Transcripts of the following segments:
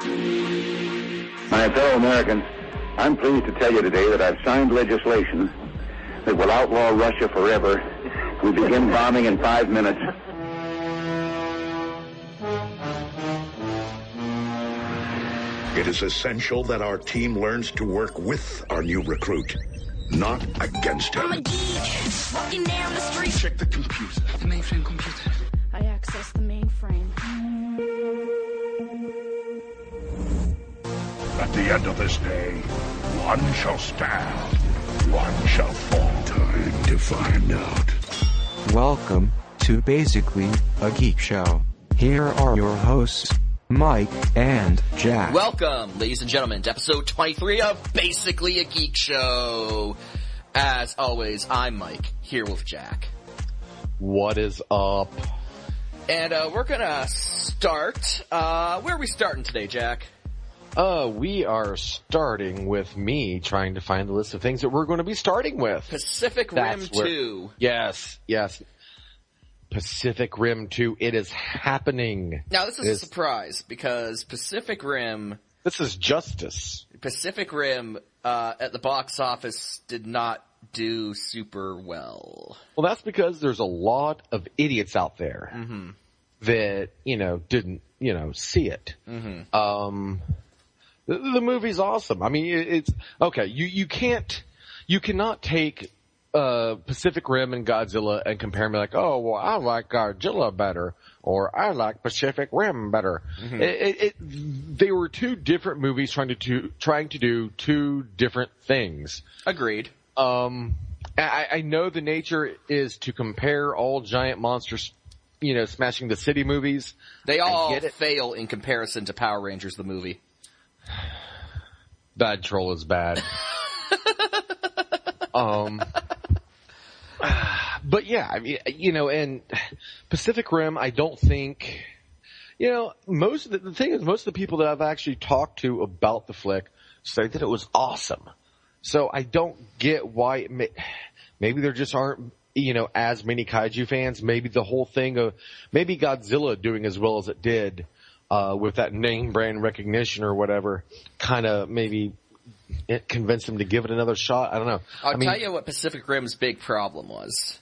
My fellow Americans, I'm pleased to tell you today that I've signed legislation that will outlaw Russia forever. We begin bombing in 5 minutes. It is essential that our team learns to work with our new recruit, not against him. I'm a geek, walking down the street. Check the computer. The mainframe computer. I access the mainframe. At the end of this day, one shall stand, one shall fall. Time to find out. Welcome to Basically a Geek Show. Here are your hosts, Mike and Jack. Welcome, ladies and gentlemen, to episode 23 of Basically a Geek Show. As always, I'm Mike, here with Jack. What is up? And we're gonna start, where are we starting today, Jack? We are starting with me trying to find the list of things that we're going to be starting with. Pacific Rim 2. Yes. Pacific Rim 2, it is happening. Now, this is a surprise, because Pacific Rim... This is justice. Pacific Rim, at the box office, did not do super well. Well, that's because there's a lot of idiots out there that, didn't, see it. The movie's awesome. I mean, it's okay. You cannot take Pacific Rim and Godzilla and compare them like, oh, well, I like Godzilla better, or I like Pacific Rim better. They were two different movies trying to do two different things. Agreed. I know the nature is to compare all giant monsters, smashing the city movies. They all fail in comparison to Power Rangers, the movie. Bad Troll is bad. But yeah, I mean, and Pacific Rim, I don't think, most of the thing is most of the people that I've actually talked to about the flick say that it was awesome. So I don't get why, maybe there just aren't, as many kaiju fans. Maybe the whole thing of, maybe Godzilla doing as well as it did, with that name brand recognition or whatever, kind of maybe it convinced him to give it another shot. I don't know. I'll tell you what Pacific Rim's big problem was.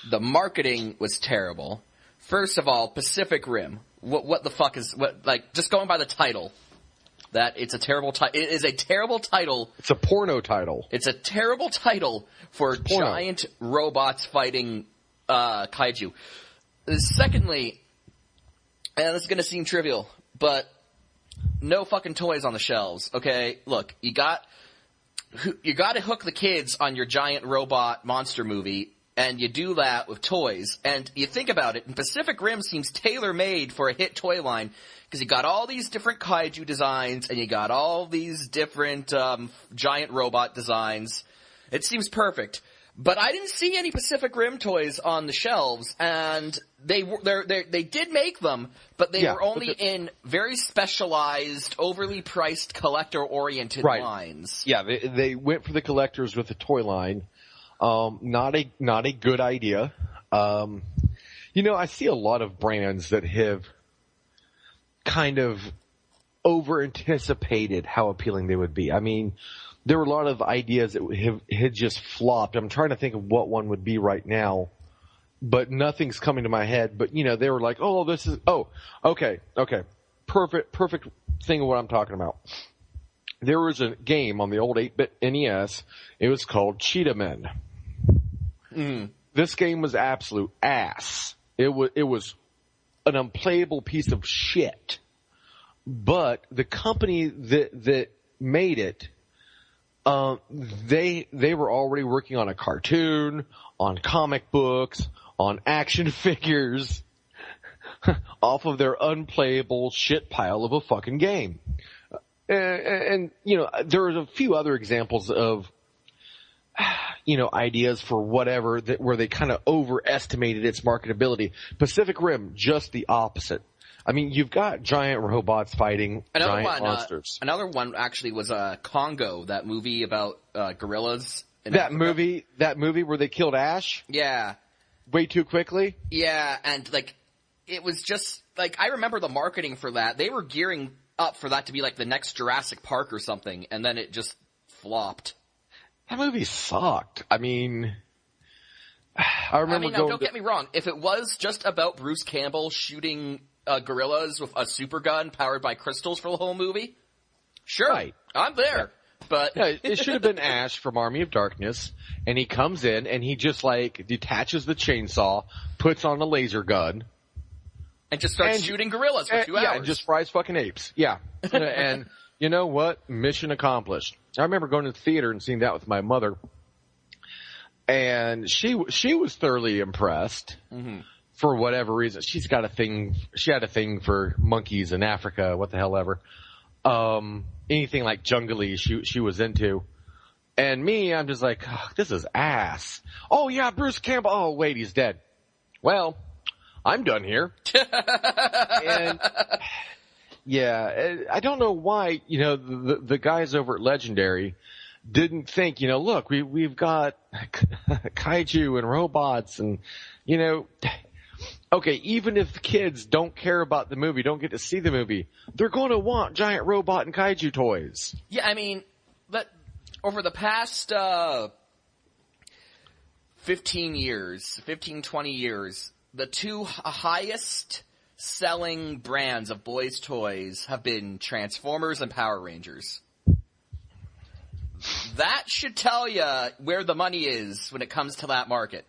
The marketing was terrible. First of all, Pacific Rim. What the fuck is, just going by the title, that it's a terrible title. It is a terrible title. It's a porno title. It's a terrible title for giant robots fighting, kaiju. Secondly, and this is gonna seem trivial, but no fucking toys on the shelves, okay? Look, you gotta hook the kids on your giant robot monster movie, and you do that with toys. And you think about it, and Pacific Rim seems tailor-made for a hit toy line, because you got all these different kaiju designs, and you got all these different giant robot designs. It seems perfect. But I didn't see any Pacific Rim toys on the shelves, and they did make them, but they were only in very specialized, overly priced, collector-oriented lines. Yeah, they went for the collectors with the toy line. Not a good idea. I see a lot of brands that have kind of over-anticipated how appealing they would be. I mean, there were a lot of ideas that had just flopped. I'm trying to think of what one would be right now, but nothing's coming to my head. But, they were like, okay. Perfect thing of what I'm talking about. There was a game on the old 8-bit NES. It was called Cheetah Men. This game was absolute ass. It was an unplayable piece of shit. But the company that made it, they were already working on a cartoon, on comic books, on action figures, off of their unplayable shit pile of a fucking game. And there are a few other examples of, ideas for whatever where they kind of overestimated its marketability. Pacific Rim, just the opposite. I mean, you've got giant robots fighting giant monsters. Another one actually was Congo, that movie about gorillas. That movie where they killed Ash? Yeah. Way too quickly? Yeah, and it was just, I remember the marketing for that. They were gearing up for that to be like the next Jurassic Park or something, and then it just flopped. That movie sucked. I mean, I remember now, don't get me wrong. If it was just about Bruce Campbell shooting gorillas with a super gun powered by crystals for the whole movie, sure, right. I'm there. Yeah. But yeah, it should have been Ash from Army of Darkness, and he comes in and he just like detaches the chainsaw, puts on a laser gun, and just starts shooting gorillas for 2 hours. Yeah, and just fries fucking apes. Yeah, and you know what? Mission accomplished. I remember going to the theater and seeing that with my mother, and she was thoroughly impressed. Mm-hmm. For whatever reason. She had a thing for monkeys in Africa, what the hell ever. Anything like jungly she was into. And me, I'm just like, oh, this is ass. Oh yeah, Bruce Campbell. Oh wait, he's dead. Well, I'm done here. And yeah, I don't know why, the guys over at Legendary didn't think, look, we've got kaiju and robots and, okay, even if kids don't care about the movie, don't get to see the movie, they're going to want giant robot and kaiju toys. Yeah, I mean, but over the past 15, 20 years, the two highest selling brands of boys' toys have been Transformers and Power Rangers. That should tell you where the money is when it comes to that market.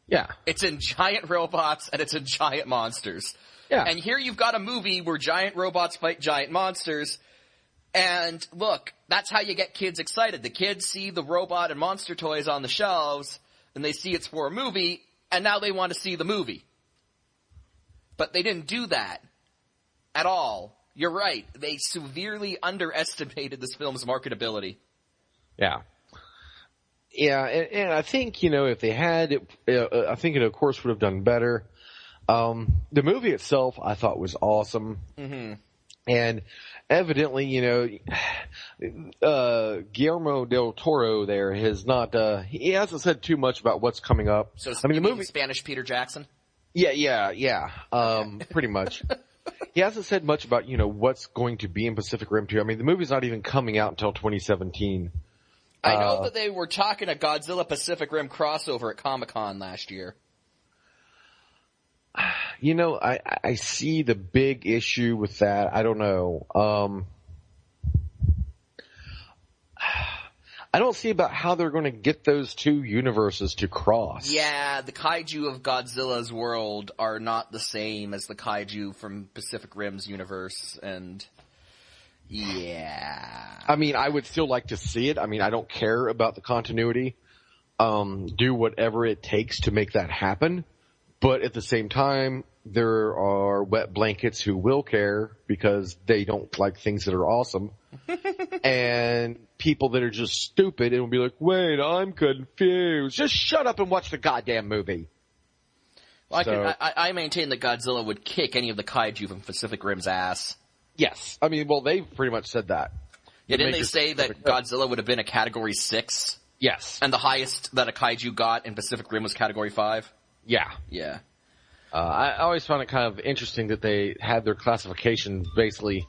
Yeah. It's in giant robots and it's in giant monsters. Yeah. And here you've got a movie where giant robots fight giant monsters. And look, that's how you get kids excited. The kids see the robot and monster toys on the shelves and they see it's for a movie and now they want to see the movie. But they didn't do that at all. You're right. They severely underestimated this film's marketability. Yeah. Yeah, and I think, if they had it, I think it, of course, would have done better. The movie itself, I thought, was awesome. Mm-hmm. And evidently, Guillermo del Toro there has not, he hasn't said too much about what's coming up. So, the movie Spanish Peter Jackson? Yeah. Pretty much. He hasn't said much about, what's going to be in Pacific Rim 2. I mean, the movie's not even coming out until 2017. I know that they were talking a Godzilla Pacific Rim crossover at Comic-Con last year. I see the big issue with that. I don't know. I don't see about how they're going to get those two universes to cross. Yeah, the kaiju of Godzilla's world are not the same as the kaiju from Pacific Rim's universe, and... yeah. I mean, I would still like to see it. I mean, I don't care about the continuity. Do whatever it takes to make that happen. But at the same time, there are wet blankets who will care because they don't like things that are awesome. And people that are just stupid and will be like, wait, I'm confused. Just shut up and watch the goddamn movie. Well, I maintain that Godzilla would kick any of the kaiju from Pacific Rim's ass. Yes. I mean, well, they've pretty much said that. Yeah, didn't they say that Godzilla would have been a Category 6? Yes. And the highest that a kaiju got in Pacific Rim was Category 5? Yeah. Yeah. I always found it kind of interesting that they had their classification basically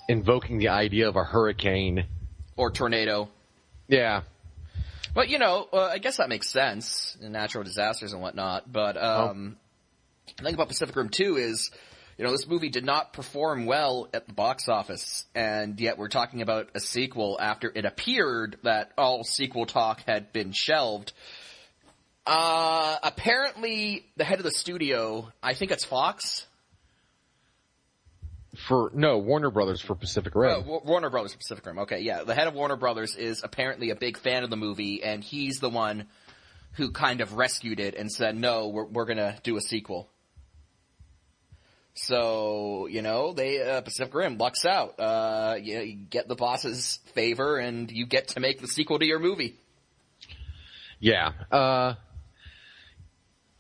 invoking the idea of a hurricane. Or tornado. Yeah. But, I guess that makes sense in natural disasters and whatnot. But the thing about Pacific Rim 2 is... this movie did not perform well at the box office, and yet we're talking about a sequel after it appeared that all sequel talk had been shelved. Apparently, the head of the studio, I think it's Fox? Warner Brothers for Pacific Rim. Warner Brothers for Pacific Rim, okay, yeah. The head of Warner Brothers is apparently a big fan of the movie, and he's the one who kind of rescued it and said, no, we're gonna do a sequel. So, Pacific Rim lucks out. You get the boss's favor and you get to make the sequel to your movie. Yeah.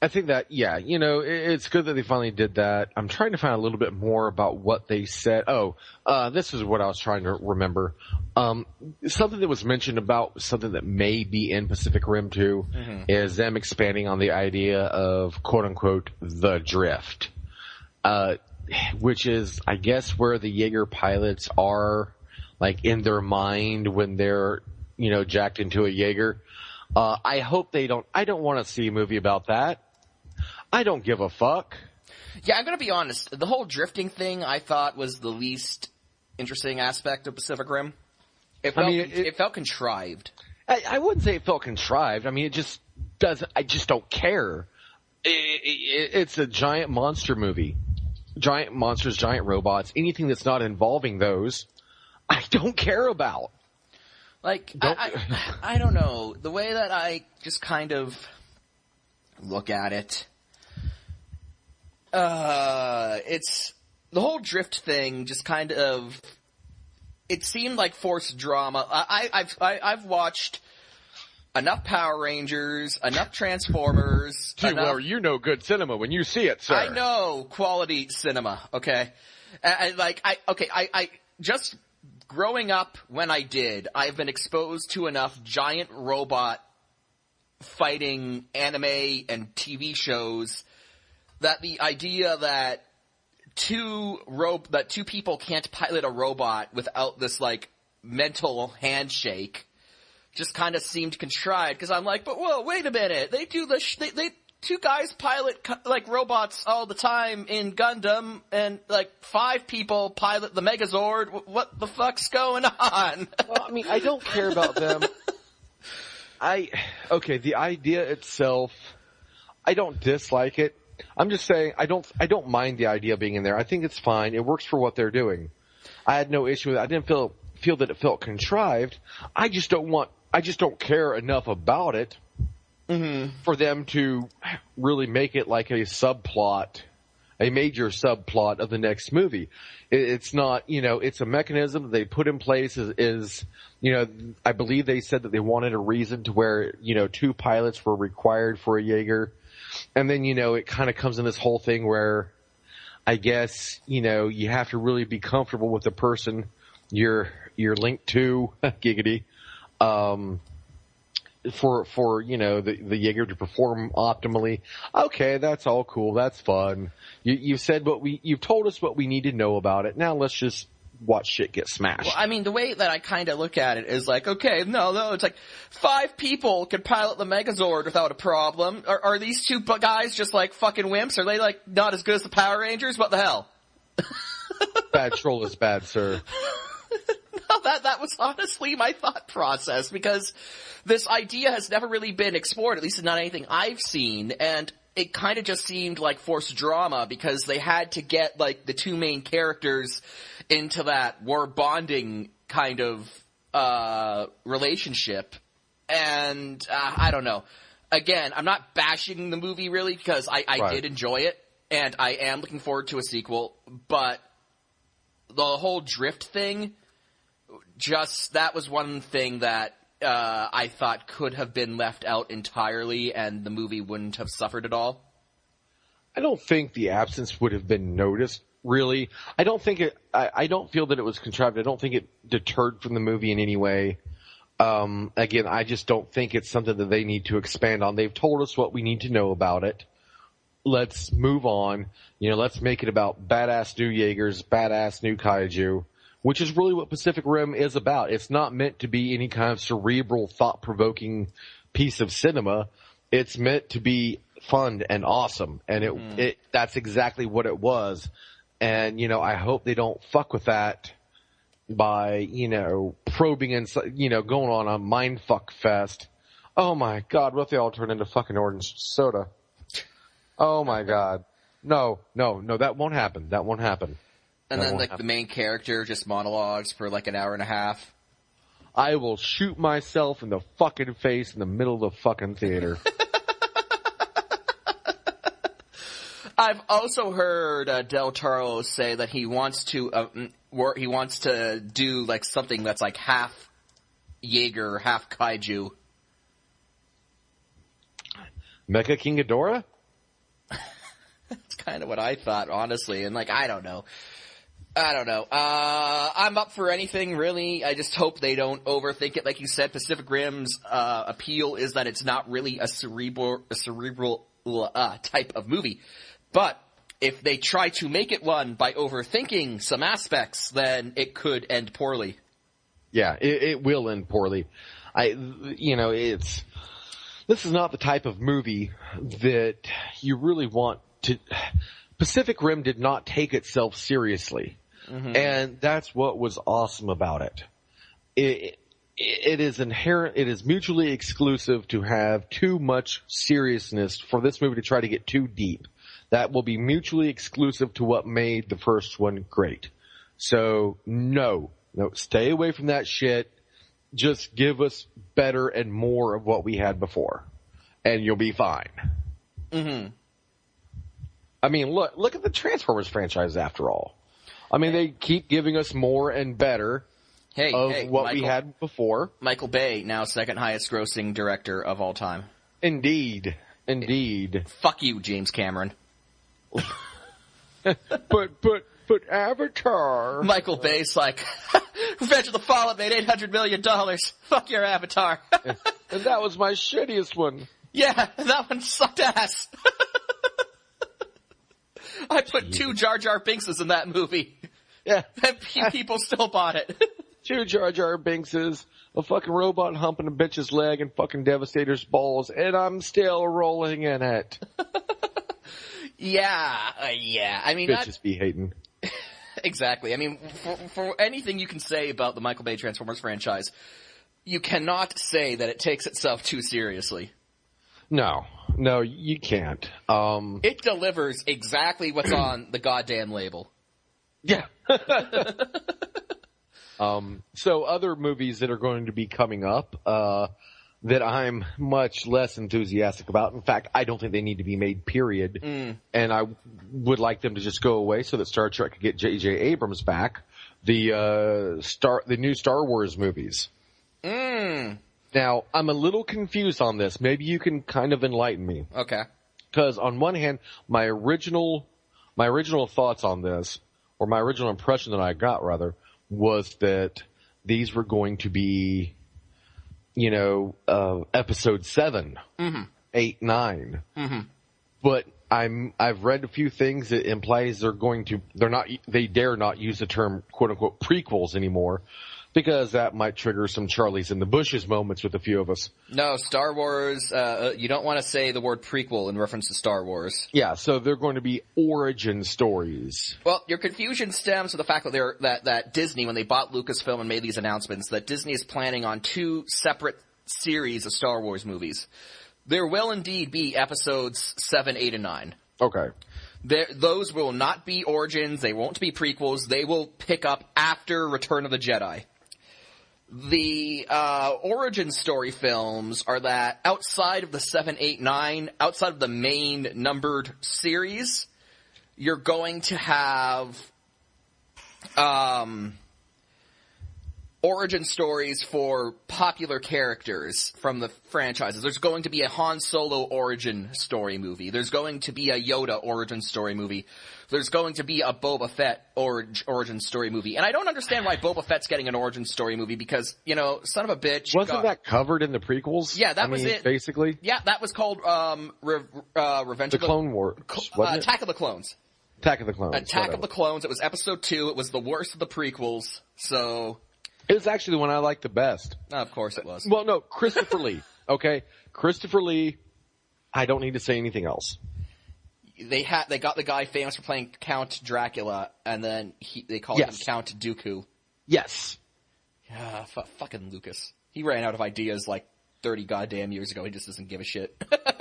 I think that, it's good that they finally did that. I'm trying to find a little bit more about what they said. This is what I was trying to remember. Something that was mentioned about something that may be in Pacific Rim 2 is them expanding on the idea of quote unquote the drift. which is, I guess, where the Jaeger pilots are, like, in their mind when they're, jacked into a Jaeger. I hope they don't. I don't want to see a movie about that. I don't give a fuck. Yeah, I'm going to be honest. The whole drifting thing I thought was the least interesting aspect of Pacific Rim. It felt contrived. I wouldn't say it felt contrived. I mean, it just doesn't. I just don't care. It's a giant monster movie. Giant monsters, giant robots. Anything that's not involving those, I don't care about. Like, I don't know. The way that I just kind of look at it, it's the whole drift thing. Just kind of, it seemed like forced drama. I've watched enough Power Rangers, enough Transformers. Well, you know good cinema when you see it, sir. I know quality cinema. Okay, I just. Growing up when I did, I've been exposed to enough giant robot fighting anime and TV shows that the idea that two people can't pilot a robot without this, like, mental handshake just kind of seemed contrived. Because I'm like, but whoa, wait a minute. They do this, two guys pilot, like, robots all the time in Gundam, and, like, 5 people pilot the Megazord. What the fuck's going on? Well, I mean, I don't care about them. The idea itself, I don't dislike it. I'm just saying, I don't mind the idea being in there. I think it's fine. It works for what they're doing. I had no issue with it. I didn't feel that it felt contrived. I just don't care enough about it. Mm-hmm. For them to really make it like a major subplot of the next movie. It's not, it's a mechanism that they put in place I believe they said that they wanted a reason to where, 2 pilots were required for a Jaeger. And then, it kind of comes in this whole thing where I guess, you have to really be comfortable with the person you're linked to, giggity, for the Jaeger to perform optimally. Okay, that's all cool. That's fun. You've said you've told us what we need to know about it. Now let's just watch shit get smashed. Well, I mean, the way that I kind of look at it is like, okay, no, it's like 5 people can pilot the Megazord without a problem. Are these 2 guys just like fucking wimps? Are they like not as good as the Power Rangers? What the hell? Bad troll is bad, sir. No, that was honestly my thought process, because this idea has never really been explored, at least not anything I've seen, and it kind of just seemed like forced drama because they had to get, like, the 2 main characters into that war bonding kind of relationship, and I don't know. Again, I'm not bashing the movie really because I did enjoy it, and I am looking forward to a sequel, but the whole drift thing, that was one thing that I thought could have been left out entirely and the movie wouldn't have suffered at all. I don't think the absence would have been noticed, really. I don't feel that it was contrived. I don't think it deterred from the movie in any way. Again, I just don't think it's something that they need to expand on. They've told us what we need to know about it. Let's move on. Let's make it about badass new Jaegers, badass new kaiju. Which is really what Pacific Rim is about. It's not meant to be any kind of cerebral, thought-provoking piece of cinema. It's meant to be fun and awesome. And that's exactly what it was. And, I hope they don't fuck with that by, probing and, going on a mindfuck fest. Oh my God, what if they all turn into fucking orange soda? Oh my God. No, that won't happen. That won't happen. And then, like, the main character just monologues for, like, an hour and a half. I will shoot myself in the fucking face in the middle of the fucking theater. I've also heard Del Toro say that he wants to do, like, something that's, like, half Jaeger, half kaiju. Mecha King Ghidorah? That's kind of what I thought, honestly. And, like, I don't know. I'm up for anything, really. I just hope they don't overthink it. Like you said, Pacific Rim's appeal is that it's not really a cerebral type of movie. But if they try to make it one by overthinking some aspects, then it could end poorly. Yeah, it will end poorly. This is not the type of movie that you really want to. Pacific Rim did not take itself seriously, and that's what was awesome about it. It is inherent. It is mutually exclusive to have too much seriousness for this movie to try to get too deep. That will be mutually exclusive to what made the first one great. So no, stay away from that shit. Just give us better and more of what we had before, and you'll be fine. Mm-hmm. I mean, look at the Transformers franchise after all. I mean, they keep giving us more and better of what we had before. Michael Bay, now second highest grossing director of all time. Indeed. Fuck you, James Cameron. But Avatar. Michael Bay's like, Revenge of the Fallen made $800 million. Fuck your Avatar. And that was my shittiest one. Yeah, that one sucked ass. I put 2 Jar Jar Binkses in that movie. Yeah. And people still bought it. 2 Jar Jar Binkses, a fucking robot humping a bitch's leg, and fucking Devastator's balls, and I'm still rolling in it. Yeah. I mean, bitches be hating. Exactly. I mean, for anything you can say about the Michael Bay Transformers franchise, you cannot say that it takes itself too seriously. No, you can't. It delivers exactly what's on the goddamn label. Yeah. So other movies that are going to be coming up, that I'm much less enthusiastic about. In fact, I don't think they need to be made, period. And I would like them to just go away so that Star Trek could get J.J. Abrams back. The new Star Wars movies. Now, I'm a little confused on this. Maybe you can kind of enlighten me. Okay. Because on one hand, my original thoughts on this, or my original impression that I got, rather, was that these were going to be, episode 7, 8, 9. But I've read a few things that implies they dare not use the term quote unquote prequels anymore, because that might trigger some Charlie's in the bushes moments with a few of us. No, Star Wars, you don't want to say the word prequel in reference to Star Wars. Yeah, so they're going to be origin stories. Well, your confusion stems from the fact that that Disney, when they bought Lucasfilm and made these announcements, that Disney is planning on 2 separate series of Star Wars movies. There will indeed be episodes 7, 8, and 9. Okay. Those will not be origins, they won't be prequels, they will pick up after Return of the Jedi. The origin story films are that outside of the 7, 8, 9, outside of the main numbered series, you're going to have origin stories for popular characters from the franchises. There's going to be a Han Solo origin story movie. There's going to be a Yoda origin story movie. There's going to be a Boba Fett origin story movie. And I don't understand why Boba Fett's getting an origin story movie because, son of a bitch. Wasn't that covered in the prequels? Yeah, that was it. Basically? Yeah, that was called Revenge of the Clone Wars. Attack of the Clones. Attack of the Clones. Attack of the Clones. It was episode 2. It was the worst of the prequels. So it was actually the one I liked the best. Of course it was. Well, no, Christopher Lee. Okay? Christopher Lee, I don't need to say anything else. They got the guy famous for playing Count Dracula, and then they called him Count Dooku. Yes. Yeah, fucking Lucas. He ran out of ideas like 30 goddamn years ago. He just doesn't give a shit.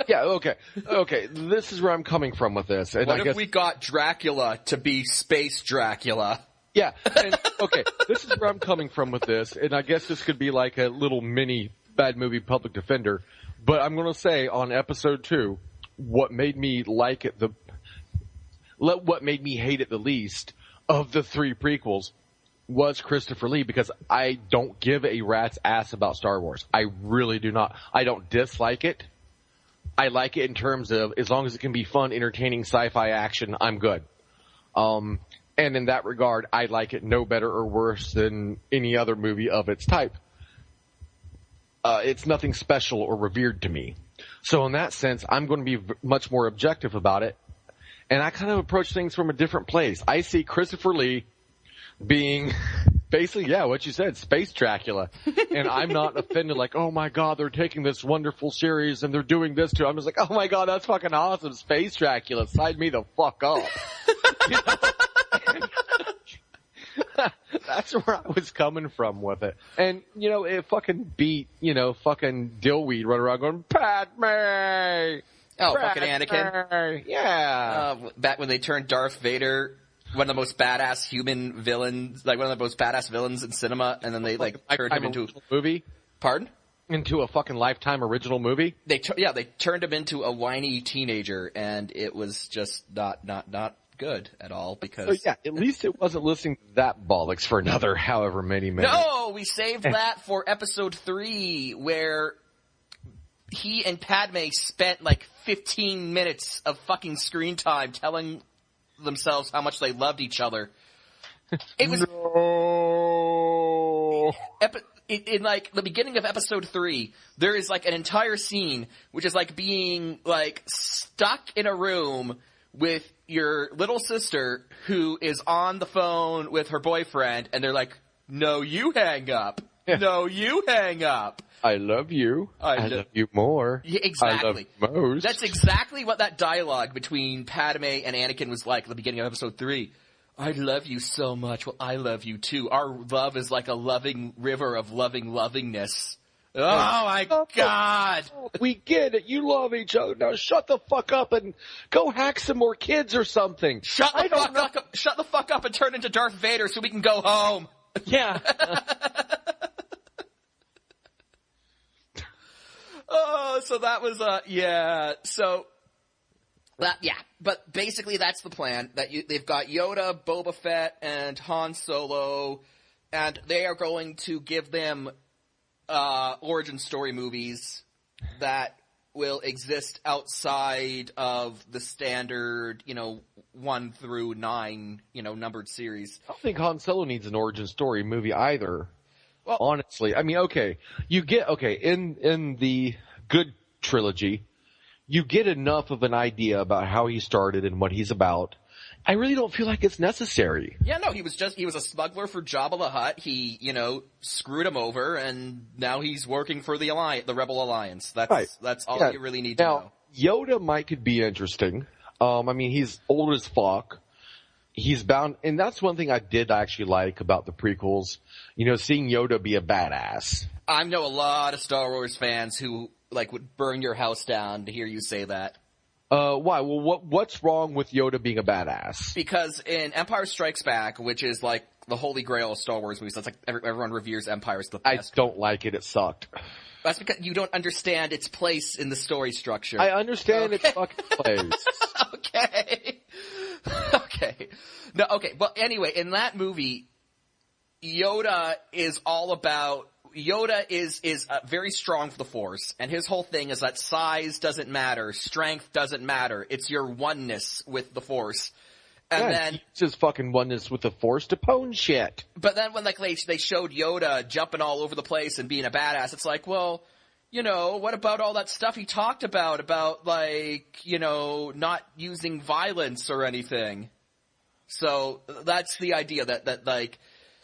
Yeah, okay. Okay, this is where I'm coming from with this. And what if we got Dracula to be Space Dracula? Yeah, and, okay, this is where I'm coming from with this, and I guess this could be like a little mini bad movie public defender, but I'm going to say on episode 2, what made me like it what made me hate it the least of the 3 prequels was Christopher Lee, because I don't give a rat's ass about Star Wars. I really do not. I don't dislike it. I like it in terms of, as long as it can be fun, entertaining sci-fi action, I'm good. And in that regard, I like it no better or worse than any other movie of its type. It's nothing special or revered to me. So in that sense, I'm going to be much more objective about it. And I kind of approach things from a different place. I see Christopher Lee being basically, yeah, what you said, Space Dracula. And I'm not offended like, oh my God, they're taking this wonderful series and they're doing this too. I'm just like, oh my God, that's fucking awesome. Space Dracula. Sign me the fuck up. You know? That's where I was coming from with it. And, you know, it fucking beat, you know, fucking Dillweed running around going, Padme! Oh, fucking Anakin. Yeah. Back when they turned Darth Vader, one of the most badass human villains, like one of the most badass villains in cinema, and then they like turned him into a movie. Pardon? Into a fucking Lifetime original movie. They turned him into a whiny teenager, and it was just not good at all because. So yeah, at least it wasn't listening to that bollocks for another however many minutes. No, we saved that for episode 3, where he and Padme spent like 15 minutes of fucking screen time telling themselves how much they loved each other. It was in like the beginning of episode 3, there is like an entire scene which is like being like stuck in a room with your little sister who is on the phone with her boyfriend, and they're like, "No, you hang up. Yeah. No, you hang up. I love you. I love you more. Yeah, exactly. I love you most." That's exactly what that dialogue between Padme and Anakin was like at the beginning of episode 3. I love you so much. Well, I love you too. Our love is like a loving river of lovingness. Oh my God. We get it. You love each other. Now shut the fuck up and go hack some more kids or something. Shut the fuck up and turn into Darth Vader so we can go home. Yeah. Oh, so that was, yeah. So, but basically that's the plan. They've got Yoda, Boba Fett, and Han Solo, and they are going to give them origin story movies that will exist outside of the standard, 1 through 9, numbered series. I don't think Han Solo needs an origin story movie either. Well, honestly, I mean, in the good trilogy, you get enough of an idea about how he started and what he's about. I really don't feel like it's necessary. Yeah, no, he was a smuggler for Jabba the Hutt. He, screwed him over, and now he's working for the Rebel Alliance. That's all you really need to know. Yoda could be interesting. I mean, he's old as fuck. He's bound, and that's one thing I did actually like about the prequels. Seeing Yoda be a badass. I know a lot of Star Wars fans who, would burn your house down to hear you say that. Why? Well, what's wrong with Yoda being a badass? Because in Empire Strikes Back, which is like the holy grail of Star Wars movies, that's like everyone reveres Empire as the best. I don't like it. It sucked. That's because you don't understand its place in the story structure. I understand its fucking place. Okay. Okay. No, okay. Well, anyway, in that movie, Yoda is very strong for the Force, and his whole thing is that size doesn't matter, strength doesn't matter. It's your oneness with the Force. And then it's his fucking oneness with the Force to pwn shit. But then when they showed Yoda jumping all over the place and being a badass, it's like, well, what about all that stuff he talked about not using violence or anything? So that's the idea that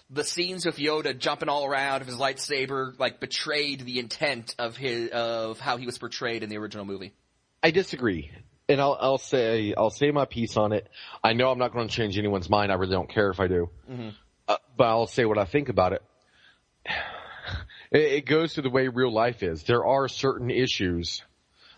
the scenes of Yoda jumping all around with his lightsaber betrayed the intent of how he was portrayed in the original movie. I disagree. And I'll say my piece on it. I know I'm not going to change anyone's mind. I really don't care if I do. Mm-hmm. But I'll say what I think about it. It goes to the way real life is. There are certain issues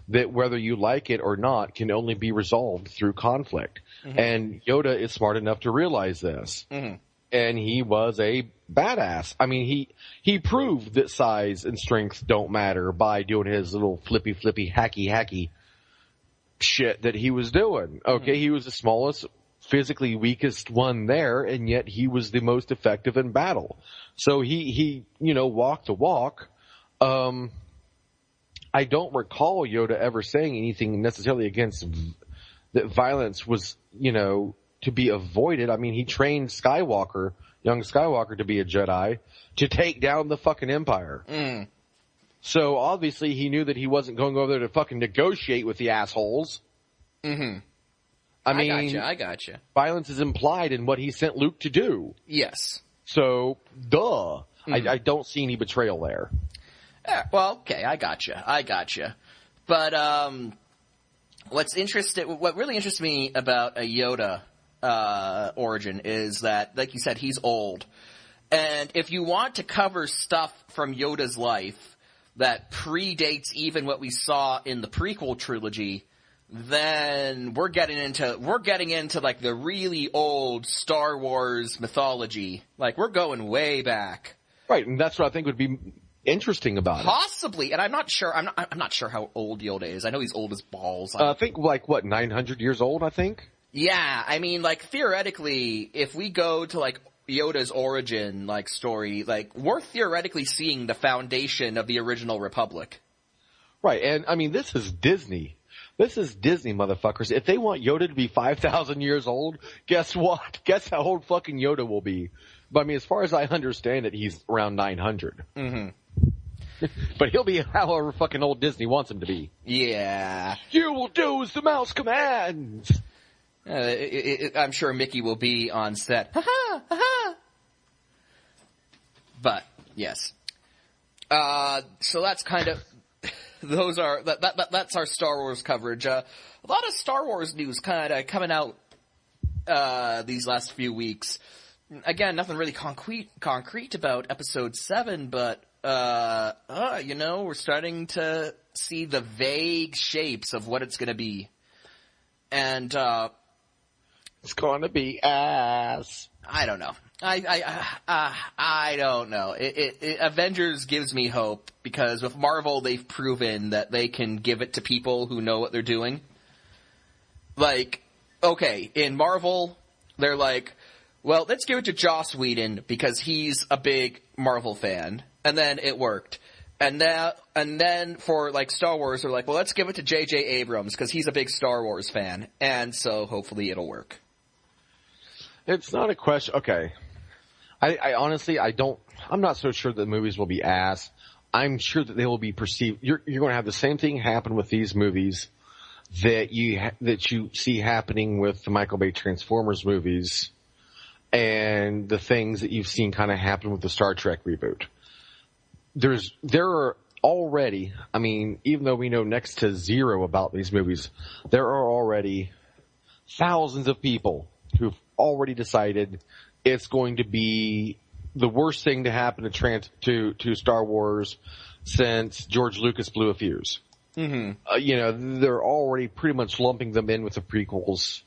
that whether you like it or not can only be resolved through conflict. Mm-hmm. And Yoda is smart enough to realize this. Mm-hmm. And he was a badass. I mean, he proved that size and strength don't matter by doing his little flippy, hacky shit that he was doing. Okay, he was the smallest, physically weakest one there, and yet he was the most effective in battle. So he walked the walk. I don't recall Yoda ever saying anything necessarily against that violence was, to be avoided. I mean, he trained young Skywalker to be a Jedi to take down the fucking Empire. Mm. So obviously he knew that he wasn't going over there to fucking negotiate with the assholes. Mm-hmm. I mean, I gotcha. Violence is implied in what he sent Luke to do. Yes. So, duh. I don't see any betrayal there. Yeah, well, okay, I gotcha. But what really interests me about a Yoda origin is that, like you said, he's old. And if you want to cover stuff from Yoda's life that predates even what we saw in the prequel trilogy, then we're getting into like the really old Star Wars mythology. Like, we're going way back. Right, and that's what I think would be interesting about it. Possibly, and I'm not sure how old Yoda is. I know he's old as balls. I think, 900 years old, I think? Yeah, I mean, like, theoretically, if we go to, like, Yoda's origin, like, story, like, we're theoretically seeing the foundation of the original Republic. Right, and, I mean, this is Disney. This is Disney, motherfuckers. If they want Yoda to be 5,000 years old, guess what? Guess how old fucking Yoda will be. But, I mean, as far as I understand it, he's around 900. Mm-hmm. But he'll be however fucking old Disney wants him to be. Yeah. You will do as the mouse commands! I'm sure Mickey will be on set. Ha-ha! Ha-ha! But, yes. So that's kind of... That's our Star Wars coverage. A lot of Star Wars news kind of coming out these last few weeks. Again, nothing really concrete about Episode 7, but we're starting to see the vague shapes of what it's going to be. And it's going to be ass. I don't know. I don't know. Avengers gives me hope because with Marvel, they've proven that they can give it to people who know what they're doing. Like, okay, in Marvel, they're like, well, let's give it to Joss Whedon because he's a big Marvel fan, and then it worked. And then for like Star Wars, they're like, well, let's give it to J.J. Abrams because he's a big Star Wars fan, and so hopefully it'll work. It's not a question. Okay. I honestly, I'm not so sure that the movies will be ass. I'm sure that they will be perceived. You're going to have the same thing happen with these movies that you see happening with the Michael Bay Transformers movies and the things that you've seen kind of happen with the Star Trek reboot. There are already, I mean, even though we know next to zero about these movies, there are already thousands of people who've already decided it's going to be the worst thing to happen to Star Wars since George Lucas blew a fuse. Mm-hmm. They're already pretty much lumping them in with the prequels.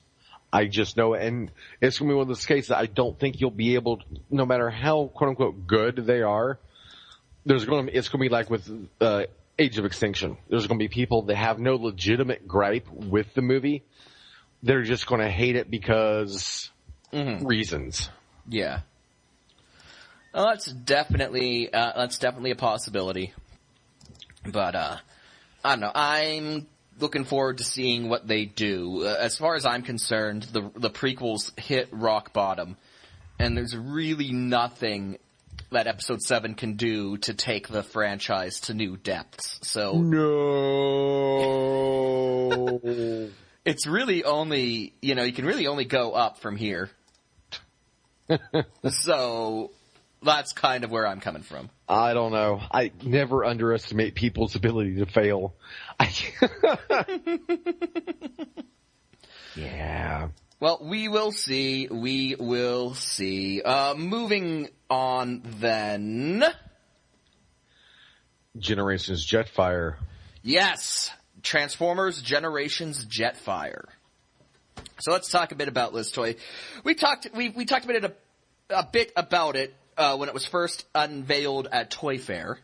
I just know it. And it's going to be one of those cases I don't think you'll be able to, no matter how quote unquote good they are, it's going to be like with Age of Extinction. There's going to be people that have no legitimate gripe with the movie. They're just going to hate it because reasons. Yeah. Well, that's definitely a possibility. But I don't know. I'm looking forward to seeing what they do. As far as I'm concerned, the prequels hit rock bottom, and there's really nothing that Episode 7 can do to take the franchise to new depths. So no. It's really only, you can really only go up from here. So that's kind of where I'm coming from. I don't know. I never underestimate people's ability to fail. Yeah. Well, we will see. We will see. Moving on then. Generations Jetfire. Yes. Transformers Generations Jetfire. So let's talk a bit about this toy. We talked a bit about it when it was first unveiled at Toy Fair.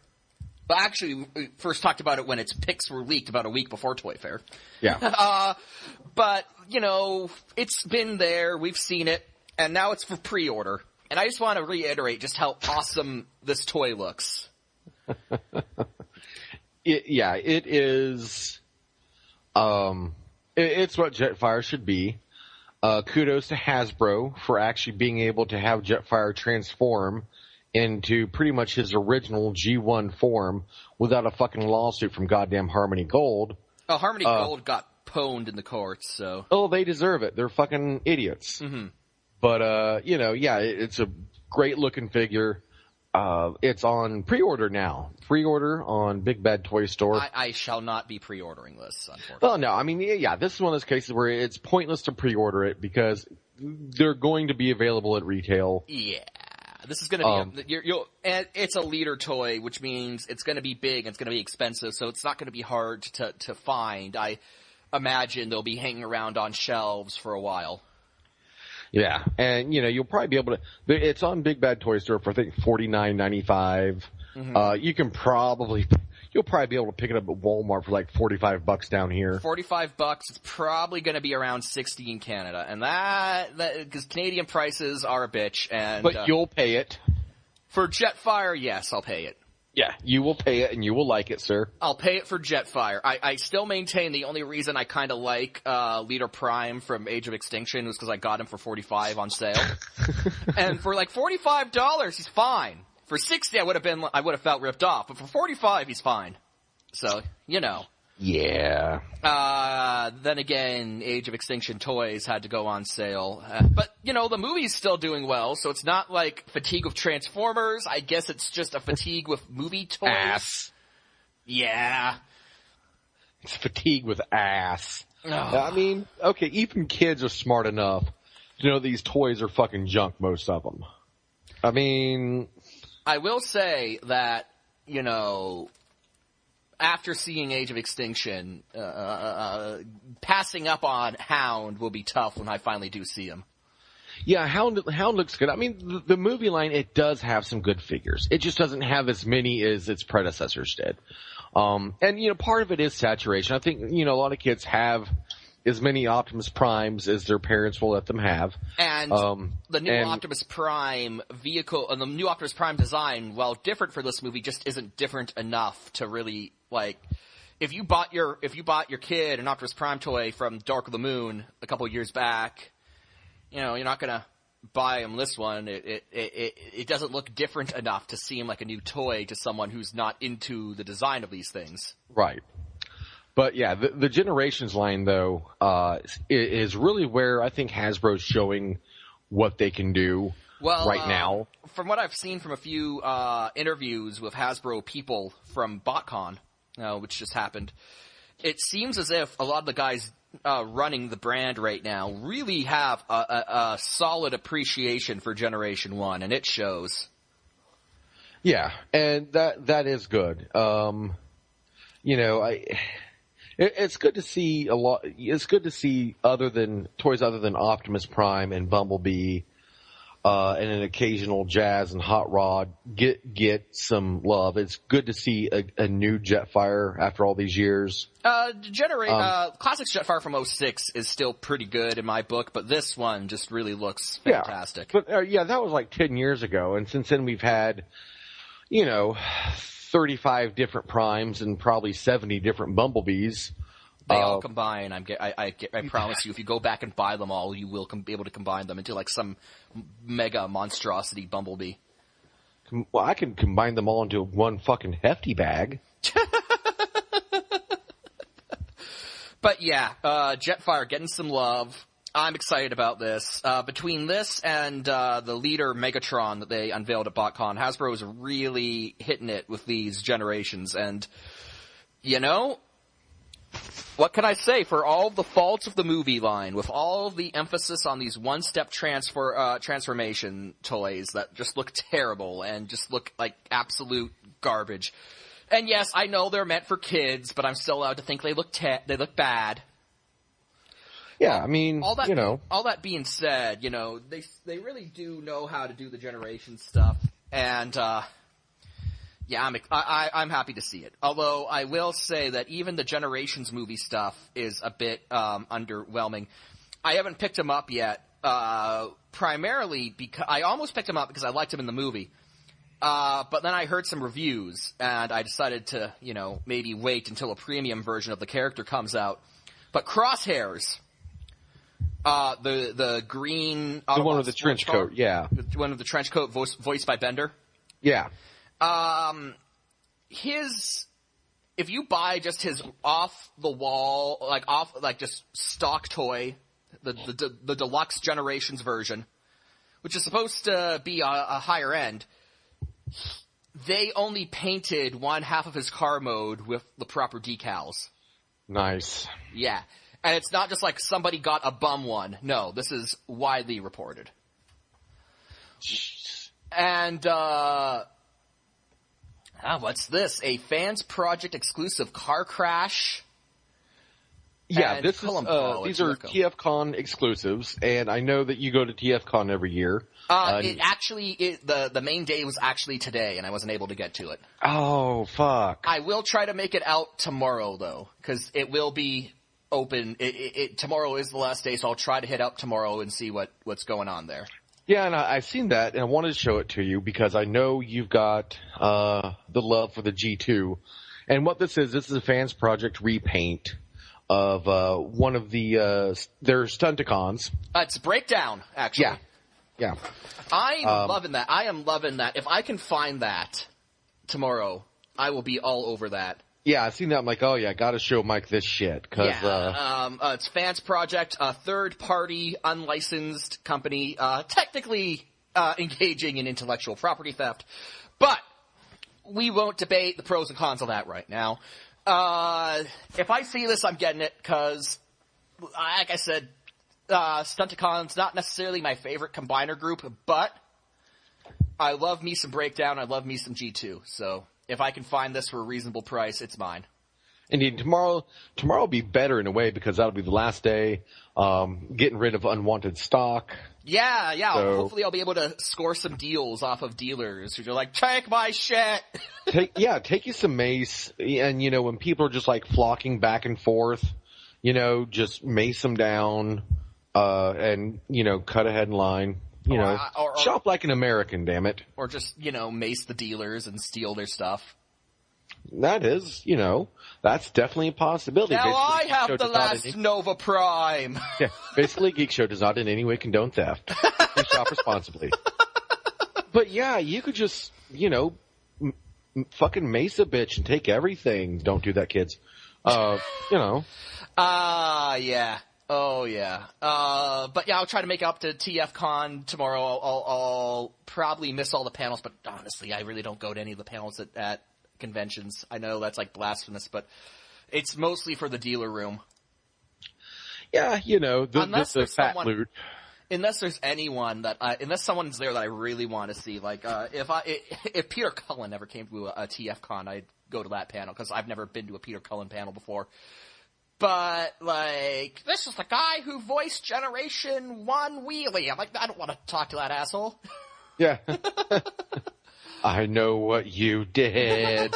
Well, actually, we first talked about it when its pics were leaked about a week before Toy Fair. Yeah. But, it's been there, we've seen it, and now it's for pre-order. And I just want to reiterate just how awesome this toy looks. It is. It's what Jetfire should be. Kudos to Hasbro for actually being able to have Jetfire transform into pretty much his original G1 form without a fucking lawsuit from goddamn Harmony Gold. Oh, Harmony Gold got pwned in the courts, so. Oh, they deserve it. They're fucking idiots. Mm-hmm. But, yeah, it's a great looking figure. It's on pre-order now. Pre-order on Big Bad Toy Store. I shall not be pre-ordering this, unfortunately. Well, no, I mean, yeah, this is one of those cases where it's pointless to pre-order it because they're going to be available at retail. Yeah. This is going to be, and it's a leader toy, which means it's going to be big, and it's going to be expensive, so it's not going to be hard to find. I imagine they'll be hanging around on shelves for a while. Yeah, and you'll probably be able to. It's on Big Bad Toy Store for I think $49.95. Mm-hmm. You'll probably be able to pick it up at Walmart for like $45 down here. $45. It's probably going to be around $60 in Canada, and that because Canadian prices are a bitch. And but you'll pay it for Jetfire. Yes, I'll pay it. Yeah, you will pay it, and you will like it, sir. I'll pay it for Jetfire. I still maintain the only reason I kind of like Leader Prime from Age of Extinction was because I got him for $45 on sale, and for like $45, he's fine. For $60, I would have felt ripped off, but for $45, he's fine. So Yeah. Then again, Age of Extinction toys had to go on sale. But, the movie's still doing well, so it's not like fatigue with Transformers. I guess it's just a fatigue with movie toys. Ass. Yeah. It's fatigue with ass. Oh. I mean, okay, even kids are smart enough to know these toys are fucking junk, most of them. I mean... I will say that, after seeing Age of Extinction, passing up on Hound will be tough when I finally do see him. Yeah, Hound looks good. I mean, the movie line, it does have some good figures. It just doesn't have as many as its predecessors did. And part of it is saturation. I think, a lot of kids have as many Optimus Primes as their parents will let them have. And the new Optimus Prime vehicle, and the new Optimus Prime design, while different for this movie, just isn't different enough to really, if you bought your kid an Optimus Prime toy from Dark of the Moon a couple years back, you're not gonna buy him this one. It doesn't look different enough to seem like a new toy to someone who's not into the design of these things. Right. But yeah, the Generations line though is really where I think Hasbro's showing what they can do right now. From what I've seen from a few interviews with Hasbro people from BotCon, which just happened, it seems as if a lot of the guys running the brand right now really have a solid appreciation for Generation 1, and it shows. Yeah, and that is good. It's good to see a lot. It's good to see toys other than Optimus Prime and Bumblebee, and an occasional Jazz and Hot Rod get some love. It's good to see a new Jetfire after all these years. Classics Jetfire from 06 is still pretty good in my book, but this one just really looks fantastic. Yeah, but that was like 10 years ago, and since then we've had, 35 different Primes and probably 70 different Bumblebees. They all combine. I promise you, if you go back and buy them all, you will be able to combine them into like some mega monstrosity Bumblebee. Well, I can combine them all into one fucking hefty bag. But yeah, Jetfire getting some love. I'm excited about this. Between this and the leader Megatron that they unveiled at BotCon, Hasbro is really hitting it with these generations. And, what can I say? For all the faults of the movie line, with all the emphasis on these one-step transformation toys that just look terrible and just look like absolute garbage. And yes, I know they're meant for kids, but I'm still allowed to think they look bad. Yeah, I mean, all that being said, they really do know how to do the generation stuff, and I'm happy to see it. Although I will say that even the Generations movie stuff is a bit underwhelming. I haven't picked him up yet, primarily because I almost picked him up because I liked him in the movie. But then I heard some reviews, and I decided to, maybe wait until a premium version of the character comes out. But Crosshairs, the green, the one with the trench coat, yeah, the one with the trench coat, voiced by Bender, yeah. if you buy just his off the wall, just stock toy, the deluxe Generations version, which is supposed to be a higher end, they only painted one half of his car mode with the proper decals. Nice. Yeah. And it's not just like somebody got a bum one. No, this is widely reported. Jeez. And, what's this? A Fans Project exclusive car crash. Yeah, these are TFCon exclusives, and I know that you go to TFCon every year. The main day was actually today, and I wasn't able to get to it. Oh, fuck. I will try to make it out tomorrow, though, because it will be open. Tomorrow is the last day, so I'll try to hit up tomorrow and see what's going on there. Yeah, and I've seen that, and I wanted to show it to you because I know you've got the love for the G2. And what this is a Fans Project repaint of one of their Stunticons. It's Breakdown, actually. Yeah. I'm loving that. I am loving that. If I can find that tomorrow, I will be all over that. Yeah, I've seen that. I'm like, oh yeah, gotta show Mike this shit. It's Fans Project, a third-party, unlicensed company, technically engaging in intellectual property theft. But we won't debate the pros and cons of that right now. If I see this, I'm getting it, because, like I said, Stunticon's not necessarily my favorite combiner group, but I love me some Breakdown, I love me some G2, so if I can find this for a reasonable price, it's mine. Indeed, tomorrow will be better in a way, because that'll be the last day, getting rid of unwanted stock. Yeah, so, hopefully I'll be able to score some deals off of dealers who are like, take my shit! Take you some mace, and when people are just like flocking back and forth, just mace them down, and, cut ahead in line. Shop like an American, damn it. Or just, mace the dealers and steal their stuff. That is, that's definitely a possibility. Now I have the last Nova Prime. Yeah, basically Geek Show does not in any way condone theft. Please shop responsibly. But yeah, you could just, fucking mace a bitch and take everything. Don't do that, kids. Yeah. Oh, yeah. But yeah, I'll try to make it up to TFCon tomorrow. I'll probably miss all the panels, but honestly, I really don't go to any of the panels at conventions. I know that's like blasphemous, but it's mostly for the dealer room. Yeah, the fat loot. Unless there's anyone unless someone's there that I really want to see, like, if Peter Cullen ever came to a TFCon, I'd go to that panel, because I've never been to a Peter Cullen panel before. But, like, this is the guy who voiced Generation 1 Wheelie. I'm like, I don't want to talk to that asshole. Yeah. I know what you did.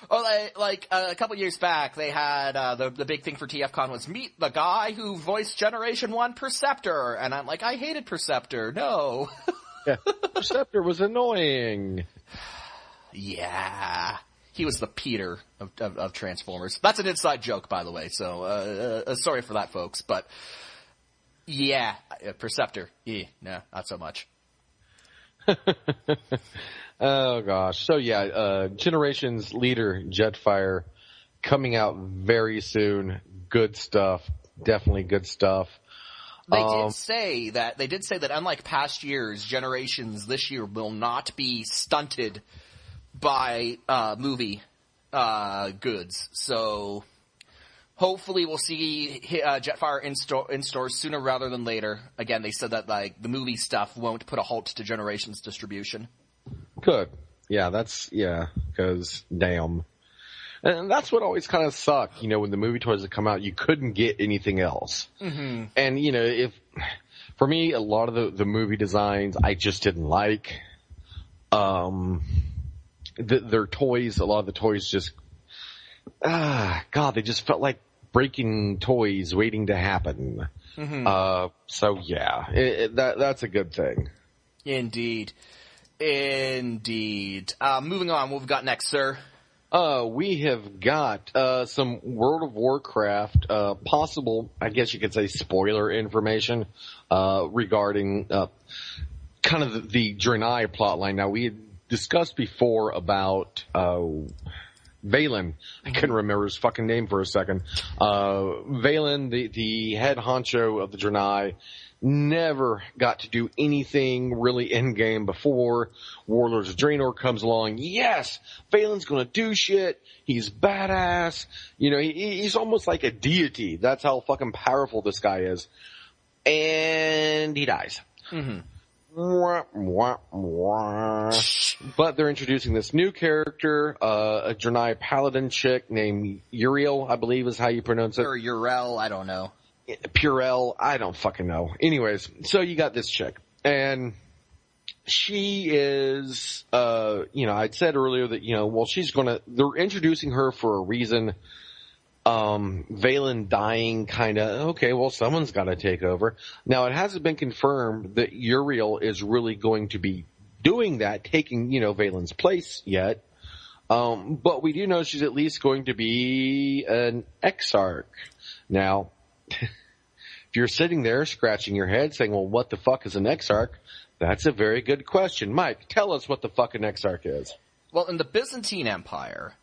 Or, like a couple years back, they had, the big thing for TFCon was meet the guy who voiced Generation 1 Perceptor. And I'm like, I hated Perceptor. No. Yeah. Perceptor was annoying. Yeah. He was the Peter of Transformers. That's an inside joke, by the way, so sorry for that, folks. But, yeah, Perceptor. No, not so much. Oh, gosh. So, yeah, Generations leader, Jetfire, coming out very soon. Good stuff. Definitely good stuff. They did say that unlike past years, Generations this year will not be stunted by movie goods. So hopefully we'll see Jetfire in stores sooner rather than later. Again, they said that like the movie stuff won't put a halt to Generations distribution. Good. Yeah, because damn. And that's what always kind of sucked, when the movie toys would come out, you couldn't get anything else. Mm-hmm. And, for me, a lot of the movie designs I just didn't like. Their toys, a lot of the toys just, they just felt like breaking toys waiting to happen. Mm-hmm. So yeah, that's a good thing. Indeed. Moving on, what we've got next, sir? We have got, some World of Warcraft, possible, I guess you could say spoiler information, regarding, kind of the Draenei plotline. Now, we had discussed before about Valen. I couldn't remember his fucking name for a second. Valen, the head honcho of the Draenei, never got to do anything really in-game before Warlords of Draenor comes along. Yes, Valen's gonna do shit. He's badass. You know, he's almost like a deity. That's how fucking powerful this guy is. And he dies. Mm-hmm. But they're introducing this new character, a Draenei paladin chick named Uriel, I believe is how you pronounce it. Or Urel, I don't know. Purell, I don't fucking know. Anyways, so you got this chick, and she is, I'd said earlier that, they're introducing her for a reason. Valen dying okay, well, someone's gotta take over. Now, it hasn't been confirmed that Uriel is really going to be doing that, taking, Valen's place yet. But we do know she's at least going to be an Exarch. Now, if you're sitting there scratching your head saying, well, what the fuck is an Exarch? That's a very good question. Mike, tell us what the fuck an Exarch is. Well, in the Byzantine Empire,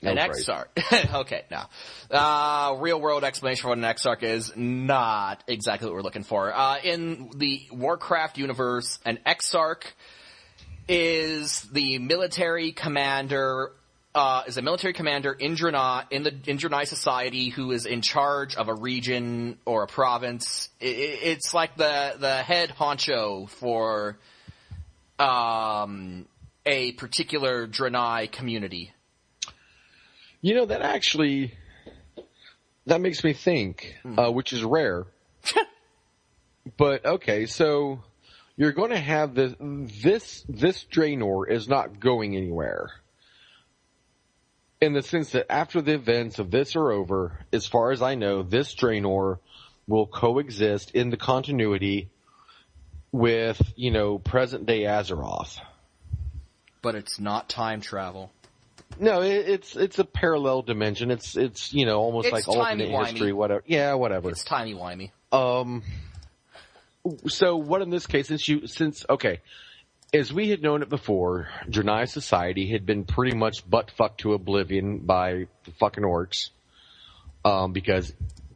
an Exarch. Okay, now. Real world explanation for what an Exarch is, not exactly what we're looking for. In the Warcraft universe, an Exarch is the military commander, in Draenei, in Draenei society who is in charge of a region or a province. It's like the head honcho for, a particular Draenei community. That makes me think, which is rare. But, okay, so you're going to have this Draenor is not going anywhere. In the sense that after the events of this are over, as far as I know, this Draenor will coexist in the continuity with, present-day Azeroth. But it's not time travel. No, it's a parallel dimension. It's almost like alternate history, whatever. Yeah, whatever. It's timey-wimey. So what in this case, as we had known it before, Draenei society had been pretty much butt-fucked to oblivion by the fucking orcs. Because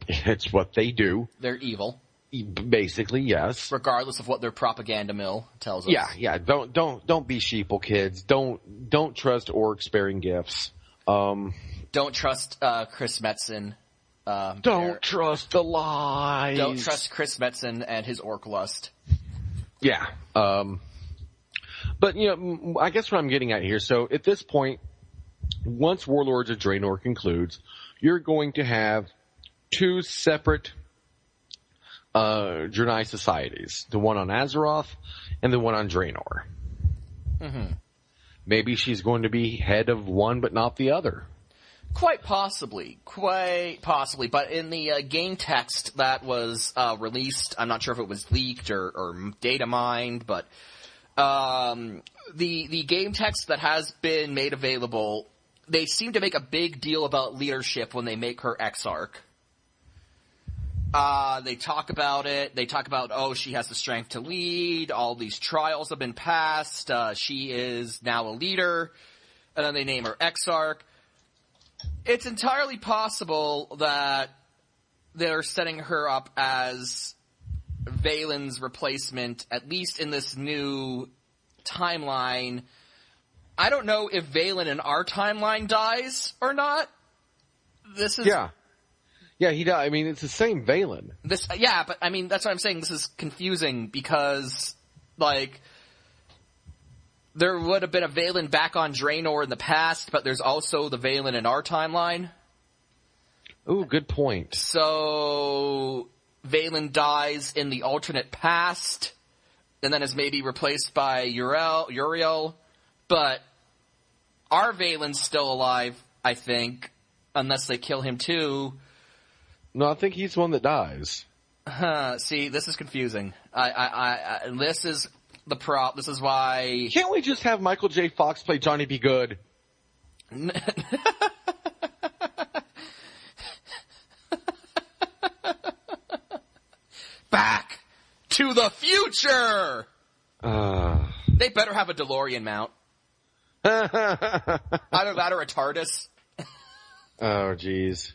it's what they do. They're evil. Basically, yes. Regardless of what their propaganda mill tells us. Yeah. Don't be sheeple, kids. Don't trust orcs bearing gifts. Don't trust Chris Metzen. Don't trust the lies. Don't trust Chris Metzen and his orc lust. Yeah. But I guess what I'm getting at here. So at this point, once Warlords of Draenor concludes, you're going to have two separate Draenei societies, the one on Azeroth and the one on Draenor. Mm-hmm. Maybe she's going to be head of one but not the other. Quite possibly. But in the game text that was released, I'm not sure if it was leaked or data mined, but the game text that has been made available, they seem to make a big deal about leadership when they make her Exarch. They talk about it. They talk about, she has the strength to lead. All these trials have been passed. She is now a leader. And then they name her Exarch. It's entirely possible that they're setting her up as Valen's replacement, at least in this new timeline. I don't know if Valen in our timeline dies or not. This is... Yeah, he died. I mean, it's the same Valen. But I mean, that's what I'm saying. This is confusing because, there would have been a Valen back on Draenor in the past, but there's also the Valen in our timeline. Ooh, good point. So, Valen dies in the alternate past, and then is maybe replaced by Uriel, but our Valen's still alive, I think, unless they kill him too. No, I think he's the one that dies. See, this is confusing. This is the prop. This is why. Can't we just have Michael J. Fox play Johnny B. Good? Back to the future. They better have a DeLorean mount. Either that or a TARDIS. Oh, jeez.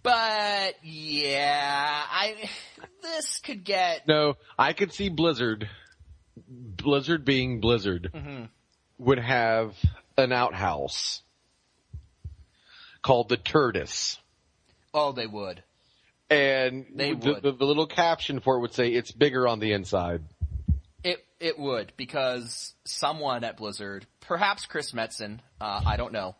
But, yeah, this could get... No, I could see Blizzard being Blizzard, would have an outhouse called the Turtis. Oh, they would. And the little caption for it would say, it's bigger on the inside. It would, because someone at Blizzard, perhaps Chris Metzen, I don't know,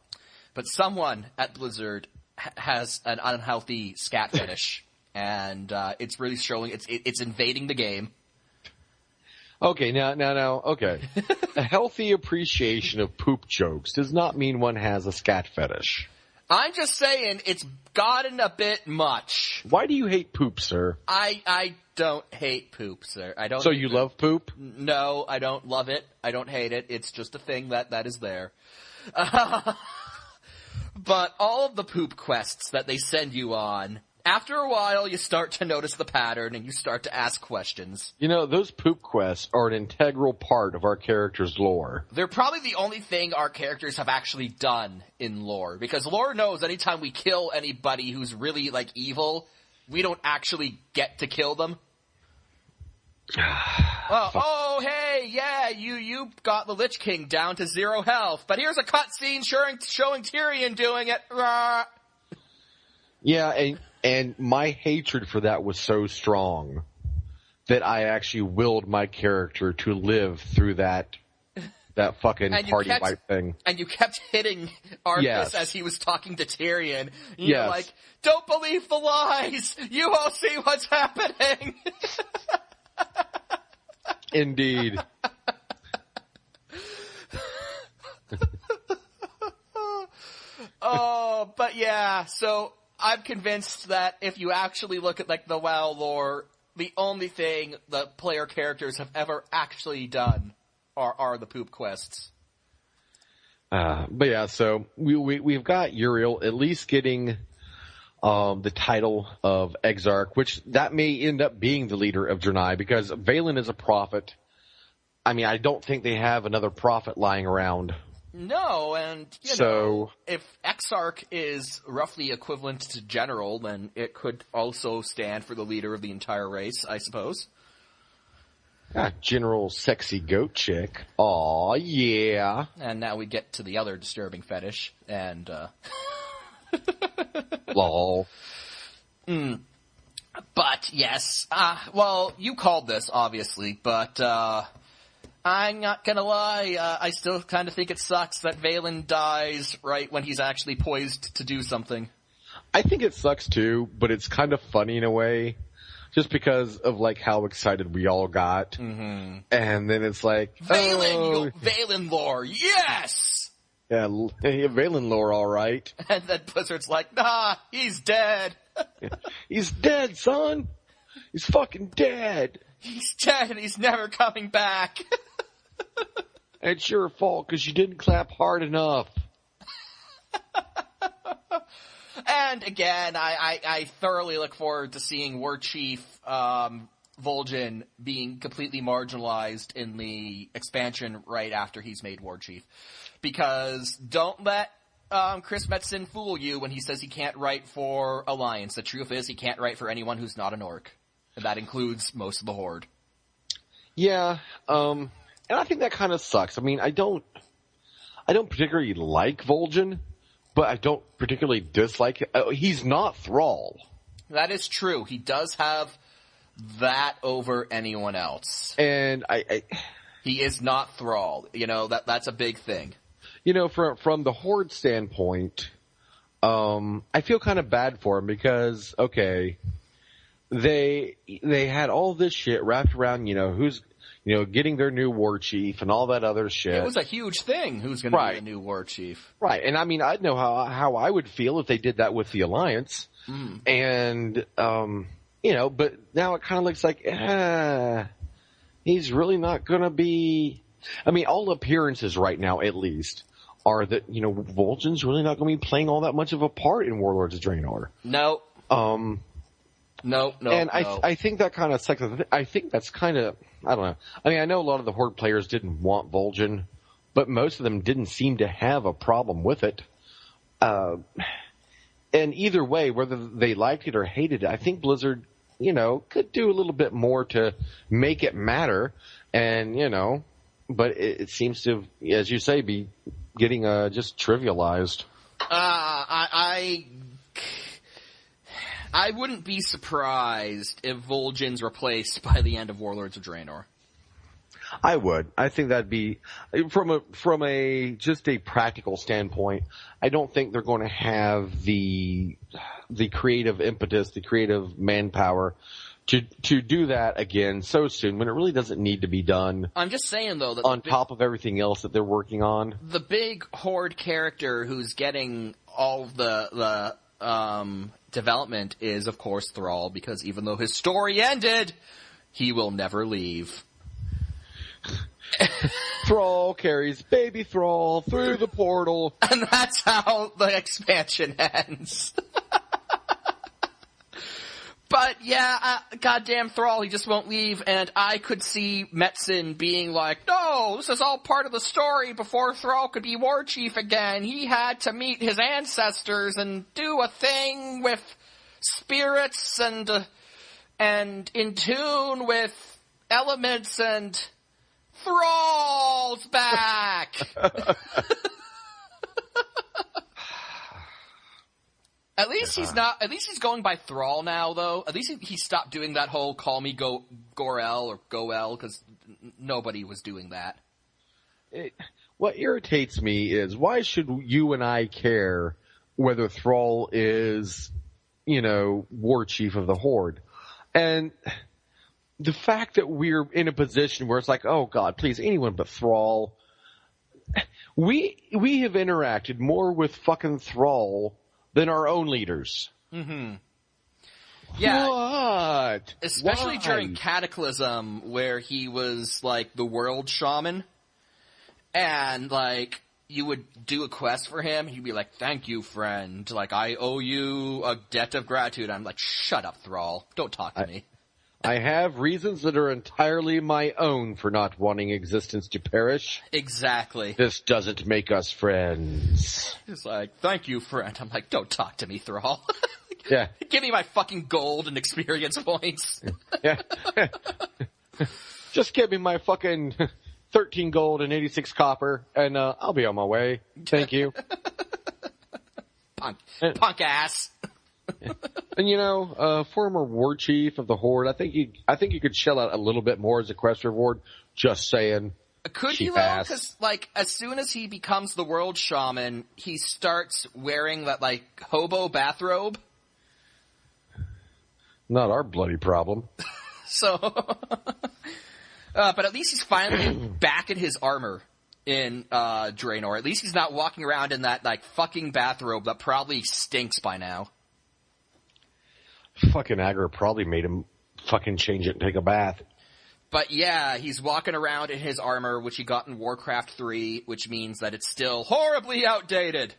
but someone at Blizzard has an unhealthy scat fetish, and it's really showing. It's invading the game. Okay, now, okay. A healthy appreciation of poop jokes does not mean one has a scat fetish. I'm just saying it's gotten a bit much. Why do you hate poop, sir? I don't hate poop, sir. I don't. So you love poop? No, I don't love it. I don't hate it. It's just a thing that is there. But all of the poop quests that they send you on, after a while you start to notice the pattern and you start to ask questions. You know, those poop quests are an integral part of our character's lore. They're probably the only thing our characters have actually done in lore. Because lore knows anytime we kill anybody who's really, like, evil, we don't actually get to kill them. Oh, hey, yeah, you got the Lich King down to 0 health, but here's a cutscene showing Tyrion doing it. Yeah, and my hatred for that was so strong that I actually willed my character to live through that fucking party wipe thing. And you kept hitting Arthas as he was talking to Tyrion. You're like, don't believe the lies! You all see what's happening! Indeed. Oh, but yeah, so I'm convinced that if you actually look at, like, the WoW lore, the only thing the player characters have ever actually done are the poop quests. But yeah, so we've got Uriel at least getting the title of Exarch, which that may end up being the leader of Draenei, because Valen is a prophet. I mean, I don't think they have another prophet lying around. No, and, you know, if Exarch is roughly equivalent to General, then it could also stand for the leader of the entire race, I suppose. General Sexy Goat Chick. Aw, yeah. And now we get to the other disturbing fetish, and, Lol. But, yes, well, you called this, obviously, but, I'm not gonna lie, I still kind of think it sucks that Valen dies right when he's actually poised to do something. I think it sucks too, but it's kind of funny in a way, just because of, like, how excited we all got. Mm-hmm. And then it's like, Valen lore, yes! Yeah, Valen lore, alright. And then Blizzard's like, nah, he's dead. He's dead, son! He's fucking dead! He's dead and he's never coming back. It's your fault because you didn't clap hard enough. And again, I thoroughly look forward to seeing War Chief Vol'jin being completely marginalized in the expansion right after he's made War Chief. Because don't let Chris Metzen fool you when he says he can't write for Alliance. The truth is he can't write for anyone who's not an orc. And that includes most of the Horde. Yeah, and I think that kind of sucks. I mean, I don't particularly like Vol'jin, but I don't particularly dislike him. He's not Thrall. That is true. He does have that over anyone else. And he is not Thrall. You know, that's a big thing. You know, from the Horde standpoint, I feel kind of bad for him because, okay, they had all this shit wrapped around, who's, getting their new war chief and all that other shit. It was a huge thing. Who's going to be the new war chief? Right. And I mean, I'd know how I would feel if they did that with the Alliance. Mm. And, but now it kind of looks like, he's really not going to be, I mean, all appearances right now, at least, are that, Vol'jin's really not going to be playing all that much of a part in Warlords of Draenor. No. No. And I think that kind of sucks. I think that's kind of, I don't know. I mean, I know a lot of the Horde players didn't want Vol'jin, but most of them didn't seem to have a problem with it. And either way, whether they liked it or hated it, I think Blizzard, could do a little bit more to make it matter. And, but it seems to, as you say, be getting just trivialized. I wouldn't be surprised if Vol'jin's replaced by the end of Warlords of Draenor. I would. I think that'd be from a just a practical standpoint. I don't think they're going to have the creative impetus, the creative manpower to do that again so soon when it really doesn't need to be done. I'm just saying though that on top of everything else that they're working on. The big Horde character who's getting all the development is of course Thrall, because even though his story ended, he will never leave. Thrall carries baby Thrall through the portal. And that's how the expansion ends. But yeah, goddamn Thrall, he just won't leave, and I could see Metzen being like, no, this is all part of the story. Before Thrall could be war chief again, he had to meet his ancestors and do a thing with spirits and in tune with elements, and Thrall's back! At least he's going by Thrall now, though. At least he stopped doing that whole call me Gorel or Goel, because nobody was doing that. What irritates me is, why should you and I care whether Thrall is, war chief of the Horde? And the fact that we're in a position where it's like, oh God, please, anyone but Thrall. We have interacted more with fucking Thrall than our own leaders. Mm-hmm. Yeah. What? Especially during Cataclysm, where he was, like, the world shaman. And, like, you would do a quest for him, he'd be like, thank you, friend. Like, I owe you a debt of gratitude. I'm like, shut up, Thrall. Don't talk to me. I have reasons that are entirely my own for not wanting existence to perish. Exactly. This doesn't make us friends. He's like, thank you, friend. I'm like, don't talk to me, Thrall. Yeah. Give me my fucking gold and experience points. Yeah. Just give me my fucking 13 gold and 86 copper, and I'll be on my way. Thank you. Punk ass. And former war chief of the Horde, I think you could shell out a little bit more as a quest reward. Just saying. Could you though? Because as soon as he becomes the world shaman, he starts wearing that hobo bathrobe. Not our bloody problem. So, but at least he's finally back in his armor in Draenor. At least he's not walking around in that fucking bathrobe that probably stinks by now. Fucking Agra probably made him fucking change it and take a bath. But yeah, he's walking around in his armor, which he got in Warcraft 3, which means that it's still horribly outdated.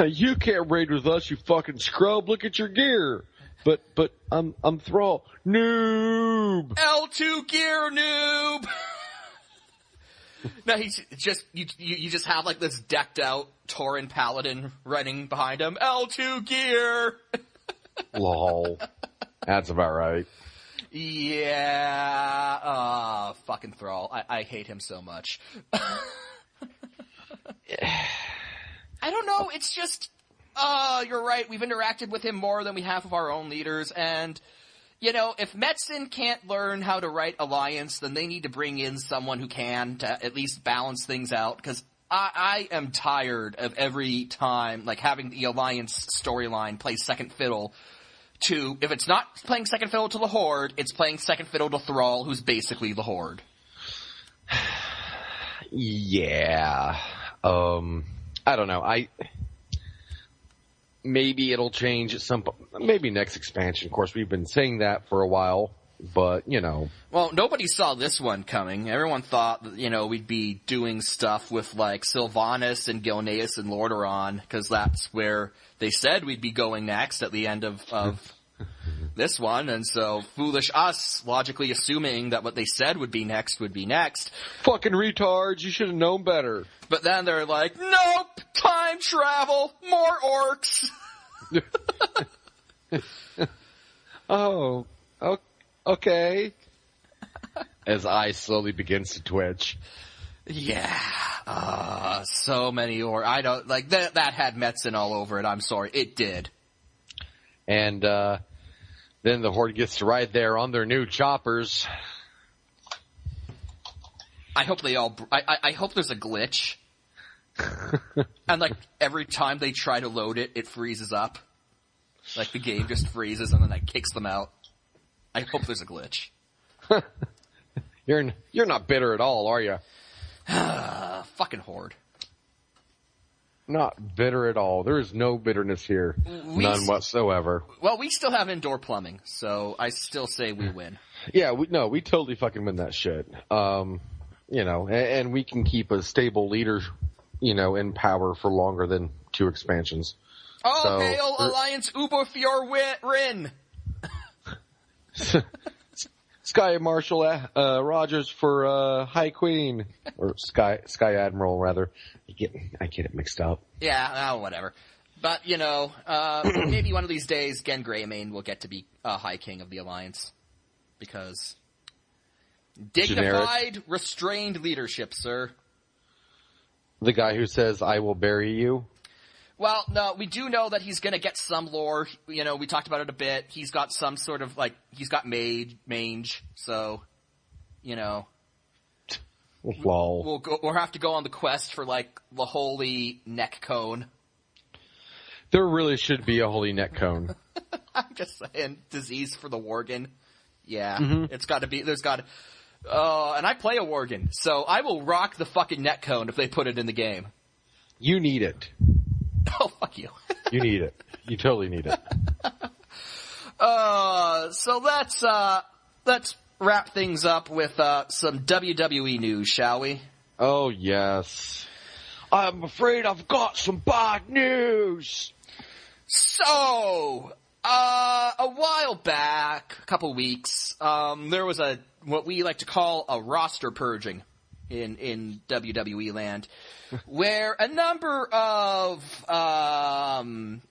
You can't raid with us, you fucking scrub. Look at your gear. But I'm Thrall. Noob. L2 gear, noob. No, he's just you just have this decked out Tauren paladin running behind him. L2 gear. Lol. That's about right. Yeah. Fucking Thrall. I hate him so much. I don't know. It's just, you're right. We've interacted with him more than we have with our own leaders. And, if Metzen can't learn how to write Alliance, then they need to bring in someone who can to at least balance things out. Because I am tired of every time, having the Alliance storyline play second fiddle to, if it's not playing second fiddle to the Horde, it's playing second fiddle to Thrall, who's basically the Horde. Yeah. I don't know. Maybe it'll change at some point. Maybe next expansion. Of course, we've been saying that for a while. But, Well, nobody saw this one coming. Everyone thought that, we'd be doing stuff with, Sylvanas and Gilneas and Lordaeron, because that's where they said we'd be going next at the end of this one. And so, foolish us, logically assuming that what they said would be next. Fucking retards, you should have known better. But then they're like, nope, time travel, more orcs. Oh, okay. As eyes slowly begins to twitch. Yeah. So many I don't, like, that had medicine all over it. I'm sorry. It did. And, then the Horde gets to ride there on their new choppers. I hope I hope there's a glitch. And, like, every time they try to load it, it freezes up. Like, the game just freezes and then that kicks them out. I hope there's a glitch. You're not bitter at all, are you? Fucking Horde. Not bitter at all. There is no bitterness here. None whatsoever. Well, we still have indoor plumbing, so I still say we win. Yeah, we totally fucking win that shit. You know, and we can keep a stable leader, you know, in power for longer than 2 expansions. Oh, so, hail Alliance Uber Fjord Rin! Sky Marshal Rogers for High Queen, or Sky Admiral rather. I get it mixed up. Yeah, whatever. But you know, maybe one of these days, Gen Greymane will get to be High King of the Alliance because dignified, restrained leadership, sir. The guy who says, "I will bury you." Well, no, we do know that he's gonna get some lore. You know, we talked about it a bit. He's got some sort of, like, he's got mange, so, you know. Lol. We'll have to go on the quest for, like, the holy neck cone. There really should be a holy neck cone. I'm just saying, disease for the Worgen. Yeah, It's gotta be, there's gotta, and I play a Worgen, so I will rock the fucking neck cone if they put it in the game. You need it. Oh, fuck you. You need it. You totally need it. So let's wrap things up with some WWE news, shall we? Oh, yes. I'm afraid I've got some bad news. So, a while back, a couple weeks, there was what we like to call a roster purging in WWE land, where a number of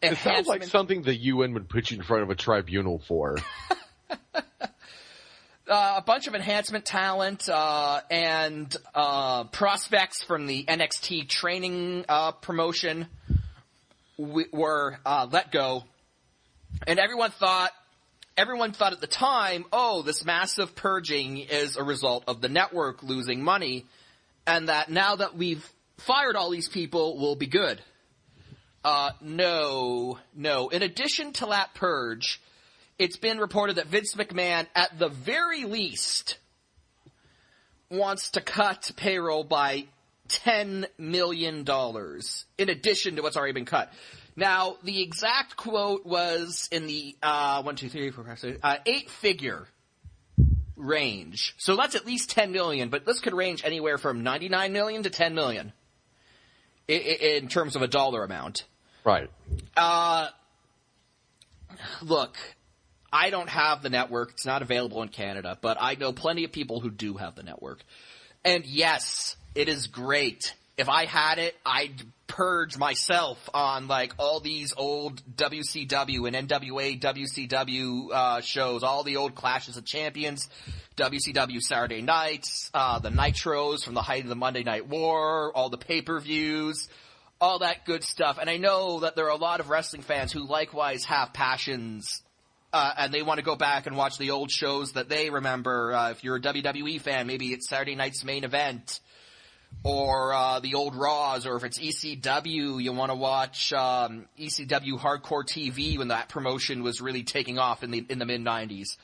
it sounds like something the UN would put you in front of a tribunal for. A bunch of enhancement talent and prospects from the NXT training promotion were let go, and everyone thought at the time, oh, this massive purging is a result of the network losing money, and that now that we've fired all these people, we'll be good. No. In addition to that purge, it's been reported that Vince McMahon, at the very least, wants to cut payroll by $10 million, in addition to what's already been cut. Now, the exact quote was in the 8-figure range. So that's at least $10 million, but this could range anywhere from $99 million to $10 million in terms of a dollar amount. Right. Look, I don't have the network. It's not available in Canada, but I know plenty of people who do have the network. And yes, it is great. If I had it, I'd purge myself on, like, all these old WCW and NWA WCW shows, all the old Clashes of Champions, WCW Saturday nights, the Nitros from the height of the Monday Night War, all the pay-per-views, all that good stuff. And I know that there are a lot of wrestling fans who likewise have passions, and they want to go back and watch the old shows that they remember. If you're a WWE fan, maybe it's Saturday night's Main Event, or the old Raws, or if it's ECW, you want to watch ECW Hardcore TV when that promotion was really taking off in the mid-90s.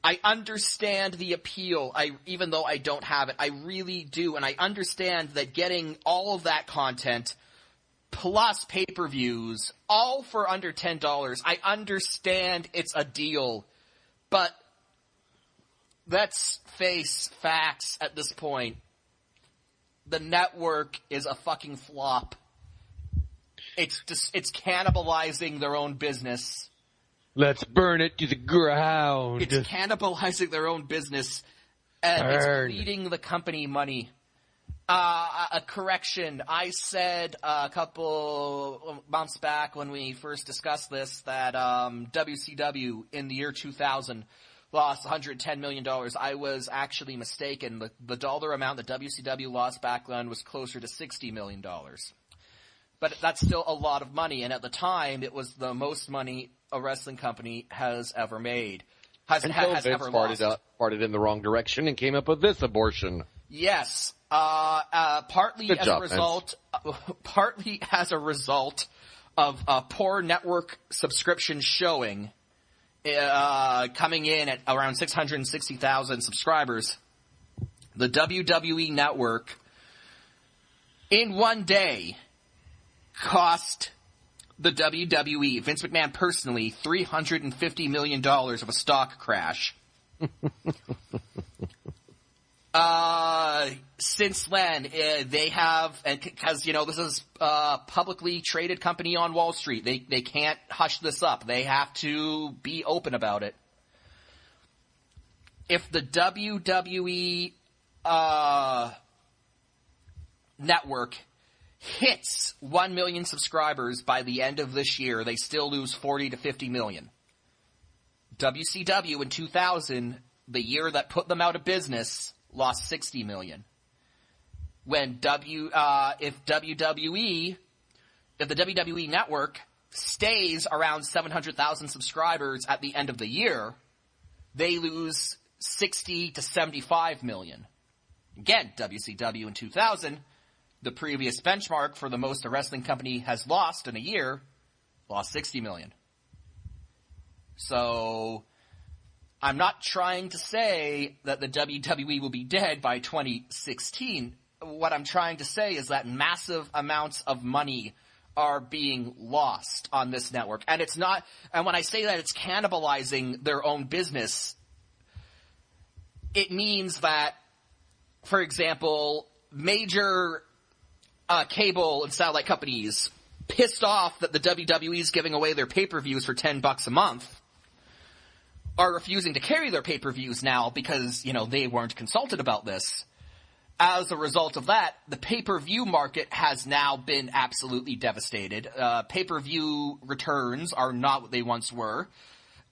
I understand the appeal, even though I don't have it. I really do, and I understand that getting all of that content plus pay-per-views, all for under $10, I understand it's a deal, but let's face facts at this point. The network is a fucking flop. It's cannibalizing their own business. Let's burn it to the ground. It's cannibalizing their own business, and it's bleeding the company money. A correction. I said a couple months back when we first discussed this that WCW in the year 2000 lost $110 million. I was actually mistaken. The dollar amount that WCW lost back then was closer to $60 million. But that's still a lot of money, and at the time, it was the most money a wrestling company has ever made. Has ever lost. Farted in the wrong direction and came up with this abortion. Yes. Partly Good as job, a result, of poor network subscription showing, coming in at around 660,000 subscribers. The WWE network, in one day, cost the WWE, Vince McMahon personally, $350 million of a stock crash. Since then, they have, and because, this is a publicly traded company on Wall Street, they can't hush this up. They have to be open about it. If the WWE, network hits 1 million subscribers by the end of this year, they still lose 40 to 50 million. WCW in 2000, the year that put them out of business, lost 60 million. When if the WWE network stays around 700,000 subscribers at the end of the year, they lose 60 to 75 million. Again, WCW in 2000, the previous benchmark for the most a wrestling company has lost in a year, lost 60 million. So, I'm not trying to say that the WWE will be dead by 2016. What I'm trying to say is that massive amounts of money are being lost on this network. And it's not, and when I say that it's cannibalizing their own business, it means that, for example, major cable and satellite companies pissed off that the WWE is giving away their pay-per-views for $10 a month are refusing to carry their pay-per-views now because, they weren't consulted about this. As a result of that, the pay-per-view market has now been absolutely devastated. Pay-per-view returns are not what they once were.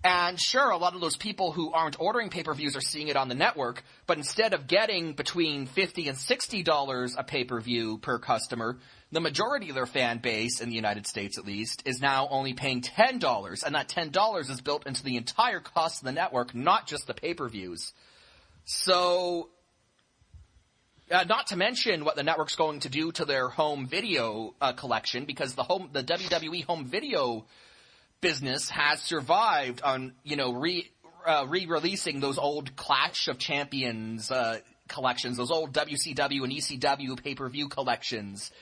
And sure, a lot of those people who aren't ordering pay-per-views are seeing it on the network, but instead of getting between $50 and $60 a pay-per-view per customer, the majority of their fan base, in the United States at least, is now only paying $10, and that $10 is built into the entire cost of the network, not just the pay-per-views. So, not to mention what the network's going to do to their home video collection, because the WWE home video business has survived on, re-releasing those old Clash of Champions collections, those old WCW and ECW pay-per-view collections.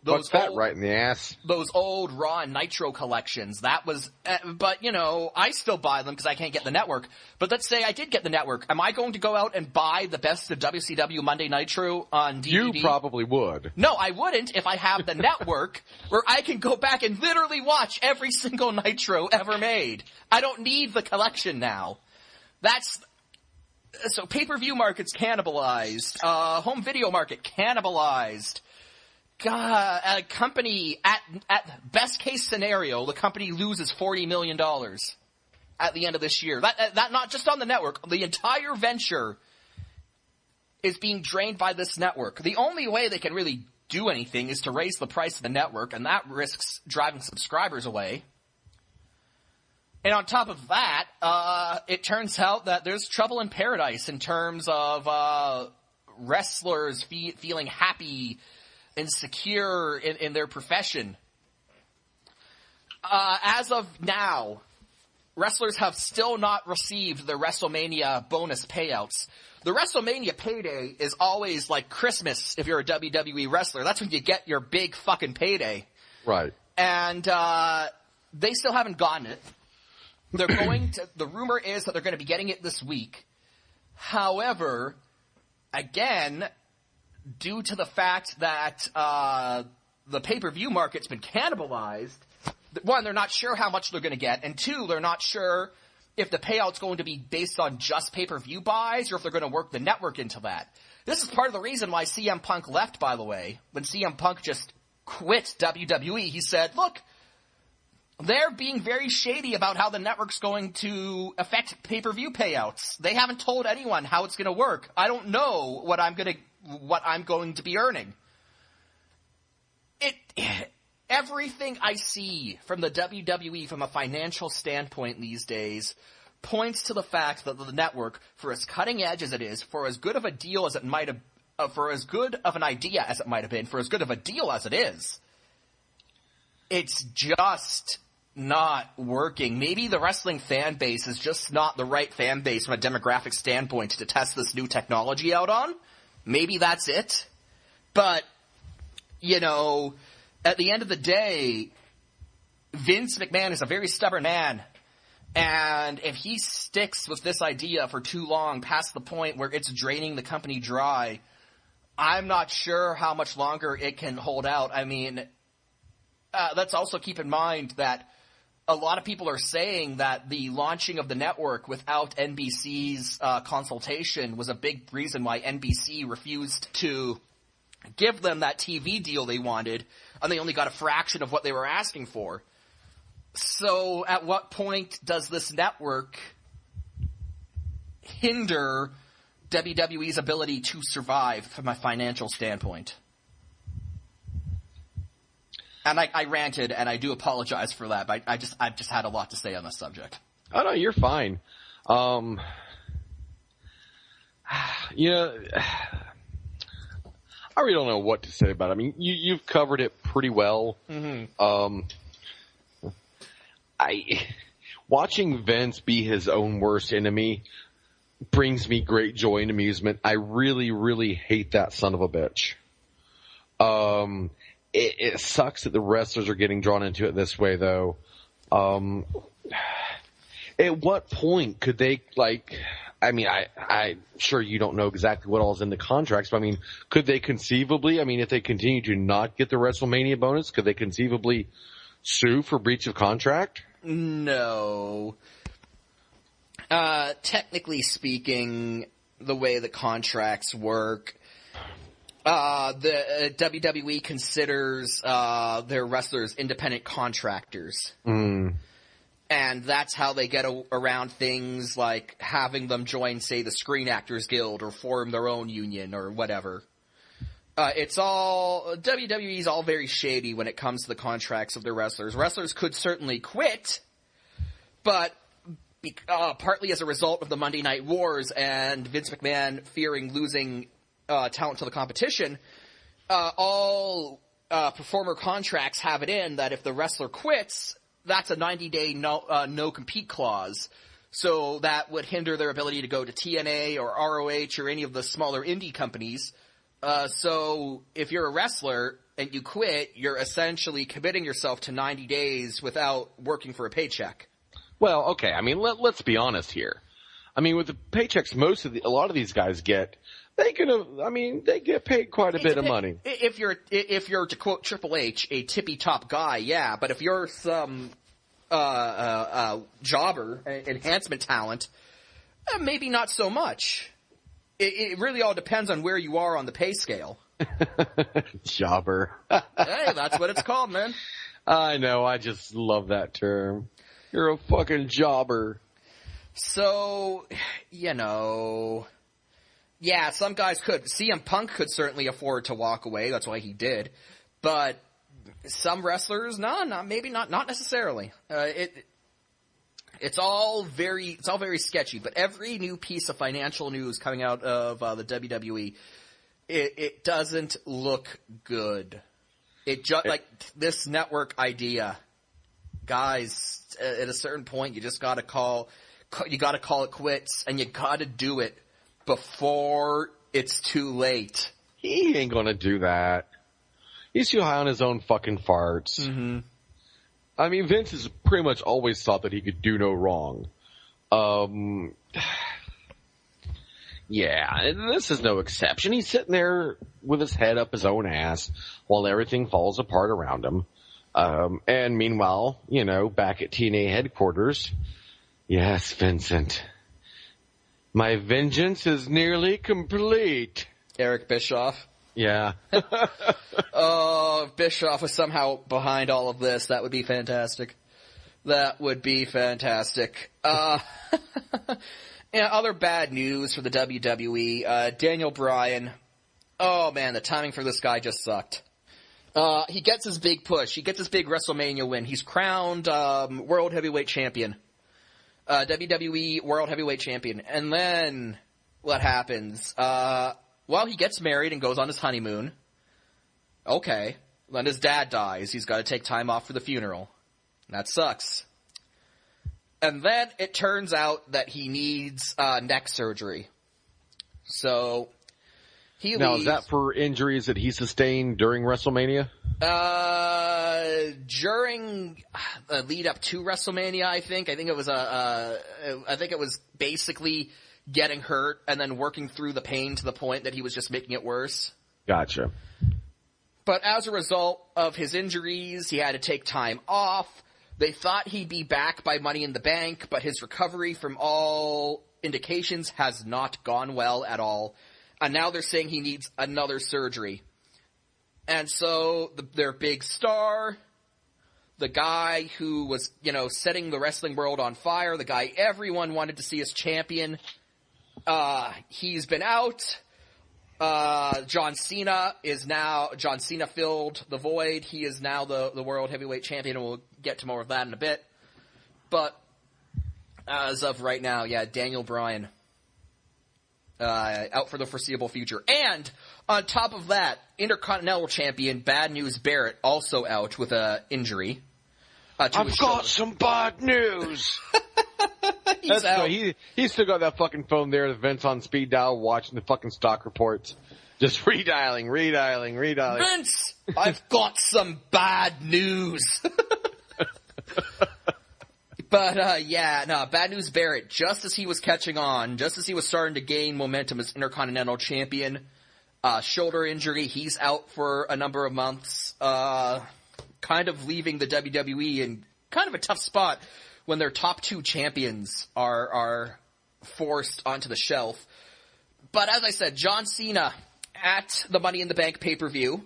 What's that right in the ass? Those old Raw and Nitro collections. That was, but I still buy them because I can't get the network. But let's say I did get the network. Am I going to go out and buy the best of WCW Monday Nitro on DVD? You probably would. No, I wouldn't if I have the network where I can go back and literally watch every single Nitro ever made. I don't need the collection now. So pay-per-view market's cannibalized. Home video market cannibalized. God, a company, at best case scenario, the company loses $40 million at the end of this year. That not just on the network, the entire venture is being drained by this network. The only way they can really do anything is to raise the price of the network, and that risks driving subscribers away. And on top of that, it turns out that there's trouble in paradise in terms of wrestlers feeling happy and secure in their profession. As of now, wrestlers have still not received their WrestleMania bonus payouts. The WrestleMania payday is always like Christmas if you're a WWE wrestler. That's when you get your big fucking payday. Right. And they still haven't gotten it. They're going to, the rumor is that they're going to be getting it this week. However, again, due to the fact that the pay-per-view market's been cannibalized, one, they're not sure how much they're going to get, and two, they're not sure if the payout's going to be based on just pay-per-view buys or if they're going to work the network into that. This is part of the reason why CM Punk left, by the way. When CM Punk just quit WWE, he said, look, they're being very shady about how the network's going to affect pay-per-view payouts. They haven't told anyone how it's going to work. I don't know what I'm going to be earning. Everything I see from the WWE from a financial standpoint these days points to the fact that the network, for as cutting edge as it is, for as good of a deal as it might have, for as good of an idea as it might have been, for as good of a deal as it is, it's just not working. Maybe the wrestling fan base is just not the right fan base from a demographic standpoint to test this new technology out on. Maybe that's it. But, you know, at the end of the day, Vince McMahon is a very stubborn man. And if he sticks with this idea for too long, past the point where it's draining the company dry, I'm not sure how much longer it can hold out. I mean, let's also keep in mind that a lot of people are saying that the launching of the network without NBC's consultation was a big reason why NBC refused to give them that TV deal they wanted, and they only got a fraction of what they were asking for. So at what point does this network hinder WWE's ability to survive from a financial standpoint? And I ranted, and I do apologize for that, but I've just had a lot to say on this subject. Oh, no, you're fine. You know, I really don't know what to say about it. I mean, you've covered it pretty well. Mm-hmm. Watching Vince be his own worst enemy brings me great joy and amusement. I really, really hate that son of a bitch. It sucks that the wrestlers are getting drawn into it this way, though. At what point could they, I mean, I'm sure you don't know exactly what all is in the contracts, but I mean, could they conceivably, if they continue to not get the WrestleMania bonus, could they conceivably sue for breach of contract? No. Technically speaking, the way the contracts work, the WWE considers their wrestlers independent contractors. Mm. And that's how they get around things like having them join, say, the Screen Actors Guild or form their own union or whatever. WWE's all very shady when it comes to the contracts of their wrestlers. Wrestlers could certainly quit, but partly as a result of the Monday Night Wars and Vince McMahon fearing losing talent to the competition, all performer contracts have it in that if the wrestler quits, that's a 90-day no-compete clause. So that would hinder their ability to go to TNA or ROH or any of the smaller indie companies. So if you're a wrestler and you quit, you're essentially committing yourself to 90 days without working for a paycheck. Well, okay. I mean, let's be honest here. I mean, with the paychecks a lot of these guys get, they get paid quite a bit of money. If you're to quote Triple H, a tippy-top guy, yeah. But if you're some jobber, enhancement talent, maybe not so much. It really all depends on where you are on the pay scale. Jobber. Hey, that's what it's called, man. I know. I just love that term. You're a fucking jobber. So, yeah, some guys could. CM Punk could certainly afford to walk away. That's why he did. But some wrestlers, maybe not necessarily. It's all very sketchy. But every new piece of financial news coming out of the WWE, it doesn't look good. Like this network idea, guys. At a certain point, you just gotta call it quits, and you gotta do it before it's too late. He ain't gonna do that. He's too high on his own fucking farts. Mm-hmm. I mean, Vince has pretty much always thought that he could do no wrong. Yeah, this is no exception. He's sitting there with his head up his own ass while everything falls apart around him. And meanwhile, back at TNA headquarters, Yes, Vincent. My vengeance is nearly complete. Eric Bischoff. Yeah. Oh, if Bischoff was somehow behind all of this, that would be fantastic. That would be fantastic. Other bad news for the WWE. Daniel Bryan. Oh man, the timing for this guy just sucked. He gets his big push. He gets his big WrestleMania win. He's crowned World Heavyweight Champion. WWE World Heavyweight Champion. And then what happens? Well, he gets married and goes on his honeymoon. Okay. Then his dad dies. He's got to take time off for the funeral. That sucks. And then it turns out that he needs neck surgery. So he leaves. Now, is that for injuries that he sustained during WrestleMania? During the lead up to WrestleMania, I think. I think it was basically getting hurt and then working through the pain to the point that he was just making it worse. Gotcha. But as a result of his injuries, he had to take time off. They thought he'd be back by Money in the Bank, but his recovery from all indications has not gone well at all. And now they're saying he needs another surgery. And so their big star, the guy who was, setting the wrestling world on fire, the guy everyone wanted to see as champion, he's been out. John Cena filled the void. He is now the World Heavyweight Champion, and we'll get to more of that in a bit. But as of right now, Daniel Bryan out for the foreseeable future. And on top of that, Intercontinental Champion Bad News Barrett also out with an injury. I've got some bad news. He's out. He's still got that fucking phone there, the Vince on speed dial, watching the fucking stock reports. Just redialing. Vince, I've got some bad news. But, Bad News Barrett, just as he was catching on, just as he was starting to gain momentum as Intercontinental Champion, shoulder injury, he's out for a number of months, kind of leaving the WWE in kind of a tough spot when their top two champions are forced onto the shelf. But as I said, John Cena at the Money in the Bank pay-per-view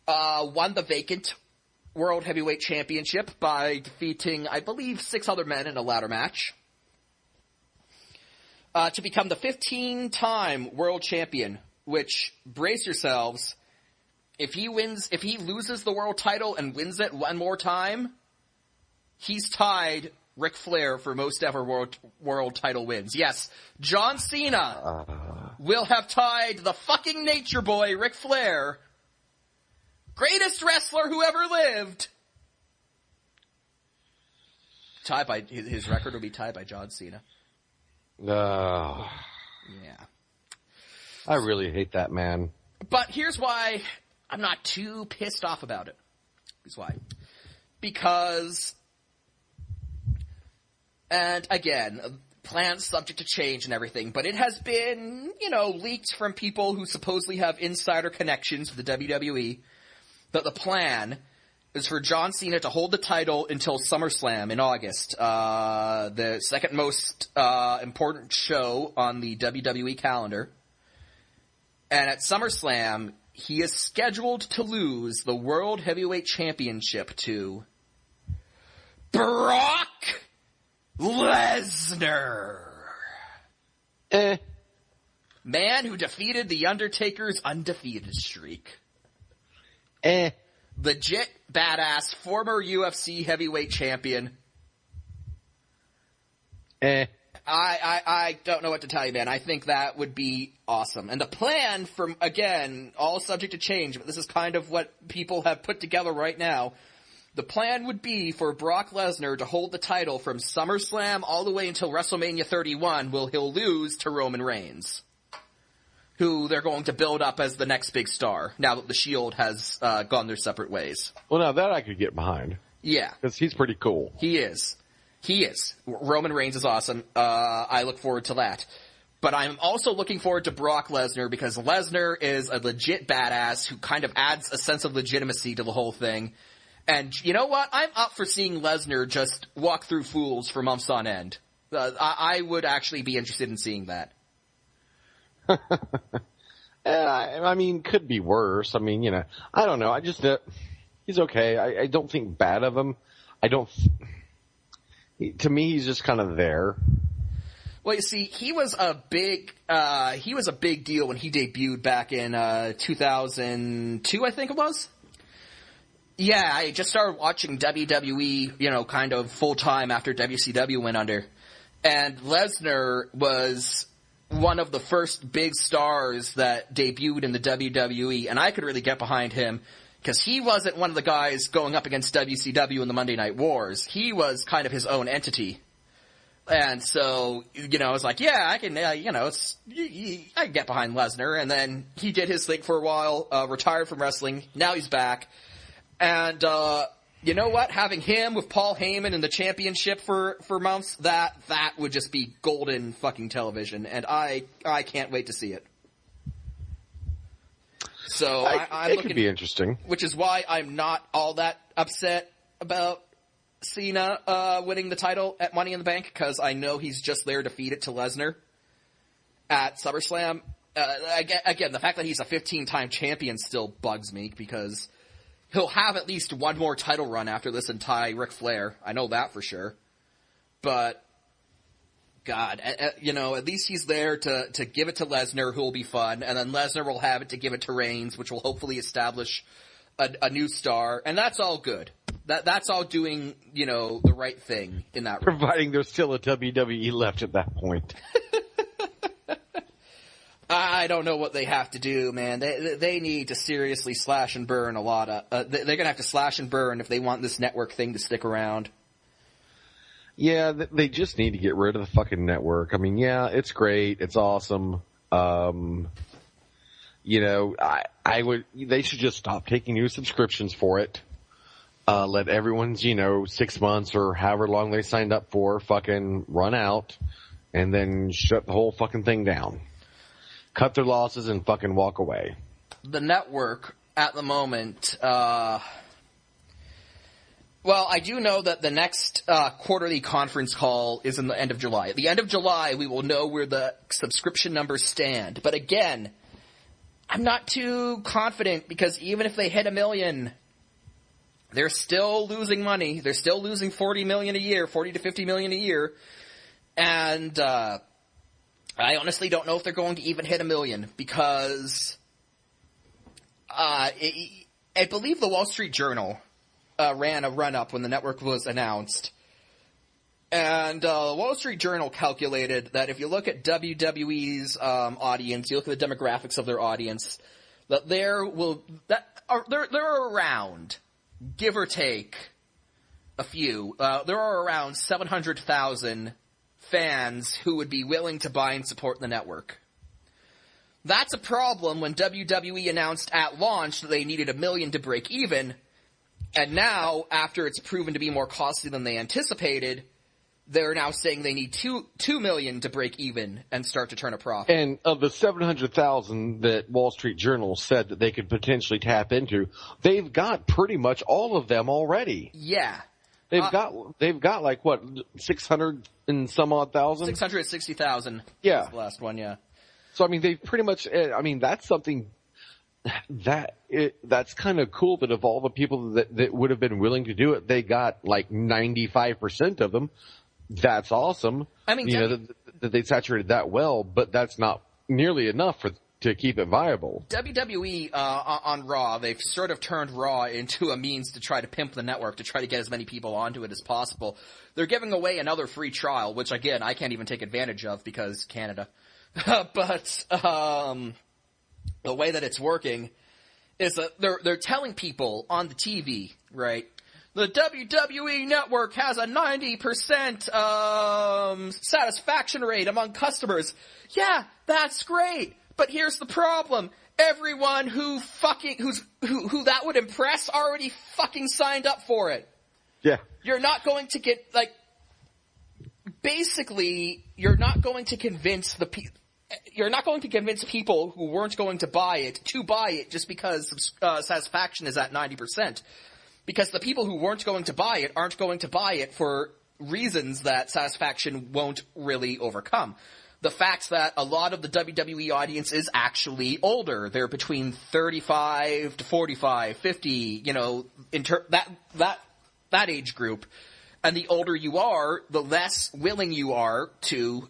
won the vacant World Heavyweight Championship by defeating, I believe, 6 other men in a ladder match to become the 15-time World Champion, which, brace yourselves, if he loses the world title and wins it one more time, he's tied Ric Flair for most ever world title wins. Yes, John Cena will have tied the fucking Nature Boy, Ric Flair, greatest wrestler who ever lived. His record will be tied by John Cena. Yeah. I really hate that man. But here's why I'm not too pissed off about it. Here's why. Because, and again, plans subject to change and everything, but it has been, leaked from people who supposedly have insider connections with the WWE that the plan is for John Cena to hold the title until SummerSlam in August, the second most important show on the WWE calendar. And at SummerSlam, he is scheduled to lose the World Heavyweight Championship to Brock Lesnar. Man who defeated The Undertaker's undefeated streak. Legit badass former UFC heavyweight champion. I don't know what to tell you, man. I think that would be awesome. And the plan from, again, all subject to change, but this is kind of what people have put together right now. The plan would be for Brock Lesnar to hold the title from SummerSlam all the way until WrestleMania 31, where he'll lose to Roman Reigns, who they're going to build up as the next big star, now that the Shield has gone their separate ways. Well, now that I could get behind. Yeah. Because he's pretty cool. He is. Roman Reigns is awesome. I look forward to that. But I'm also looking forward to Brock Lesnar, because Lesnar is a legit badass who kind of adds a sense of legitimacy to the whole thing. And you know what? I'm up for seeing Lesnar just walk through fools for months on end. I would actually be interested in seeing that. I mean, could be worse. I mean, you know, I don't know. I just, he's okay. I don't think bad of him. To me, he's just kind of there. Well, you see, he was a big deal when he debuted back in 2002, I think it was. Yeah, I just started watching WWE, you know, kind of full time after WCW went under. And Lesnar was one of the first big stars that debuted in the WWE, and I could really get behind him because he wasn't one of the guys going up against WCW in the Monday Night Wars. He was kind of his own entity. And so, you know, I was like, yeah, I can, you know, I can get behind Lesnar. And then he did his thing for a while, retired from wrestling. Now he's back. And, you know what? Having him with Paul Heyman in the championship for months, that would just be golden fucking television. And I can't wait to see it. So I'm it could be interesting. Which is why I'm not all that upset about Cena winning the title at Money in the Bank, because I know he's just there to feed it to Lesnar at SummerSlam. Again, the fact that he's a 15-time champion still bugs me, because he'll have at least one more title run after this and tie Ric Flair. I know that for sure. But, God, you know, at least he's there to give it to Lesnar, who will be fun, and then Lesnar will have it to give it to Reigns, which will hopefully establish a new star, and that's all good. That's all doing, you know, the right thing in that regard. Providing there's still a WWE left at that point. I don't know what they have to do, man. They need to seriously slash and burn a lot of... they're going to have to slash and burn if they want this network thing to stick around. Yeah, they just need to get rid of the fucking network. I mean, yeah, it's great. It's awesome. You know, they should just stop taking new subscriptions for it. Let everyone's, you know, 6 months or however long they signed up for fucking run out, and then shut the whole fucking thing down. Cut their losses and fucking walk away. The network, at the moment, well, I do know that the next quarterly conference call is in the end of July. At the end of July, we will know where the subscription numbers stand. But again, I'm not too confident, because even if they hit 1 million, they're still losing money. They're still losing $40 million a year, $40 to $50 million a year. And I honestly don't know if they're going to even hit 1 million, because I believe the Wall Street Journal ran a run-up when the network was announced. And the Wall Street Journal calculated that if you look at WWE's audience, you look at the demographics of their audience, that they're around, give or take a few, there are around 700,000 fans who would be willing to buy and support the network. That's a problem when WWE announced at launch that they needed 1 million to break even, and now, after it's proven to be more costly than they anticipated, they're now saying they need 2 million to break even and start to turn a profit. And of the 700,000 that Wall Street Journal said that they could potentially tap into, they've got pretty much all of them already. Yeah. They've got like what, 600 and some odd thousand? 660,000. Yeah. Was the last one, yeah. So I mean, they've pretty much, I mean, that's something that's kind of cool, that of all the people that would have been willing to do it, they got like 95% of them. That's awesome. I mean, you know, that they saturated that well, but that's not nearly enough to keep it viable. WWE on Raw, they've sort of turned Raw into a means to try to pimp the network, to try to get as many people onto it as possible. They're giving away another free trial, which again I can't even take advantage of because Canada. But the way that it's working is that they're telling people on the TV, right? The WWE network has a 90% satisfaction rate among customers. Yeah, that's great. But here's the problem. Everyone who that would impress already fucking signed up for it. Yeah. You're not going to get, like, basically, you're not going to convince people who weren't going to buy it just because satisfaction is at 90%. Because the people who weren't going to buy it aren't going to buy it for reasons that satisfaction won't really overcome. The fact that a lot of the WWE audience is actually older. They're between 35 to 45, 50, you know, that age group. And the older you are, the less willing you are to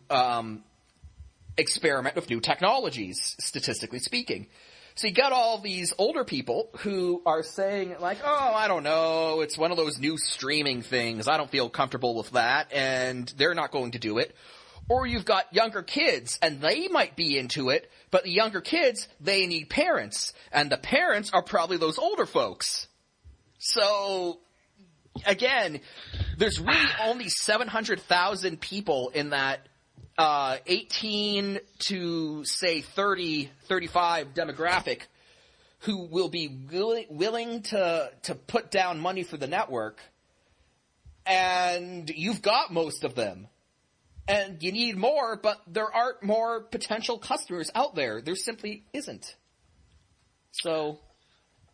experiment with new technologies, statistically speaking. So you got all these older people who are saying, like, oh, I don't know, it's one of those new streaming things, I don't feel comfortable with that, and they're not going to do it. Or you've got younger kids, and they might be into it, but the younger kids, they need parents, and the parents are probably those older folks. So, again, there's really only 700,000 people in that 18 to, say, 30, 35 demographic who will be willing to put down money for the network, and you've got most of them. And you need more, but there aren't more potential customers out there. There simply isn't. So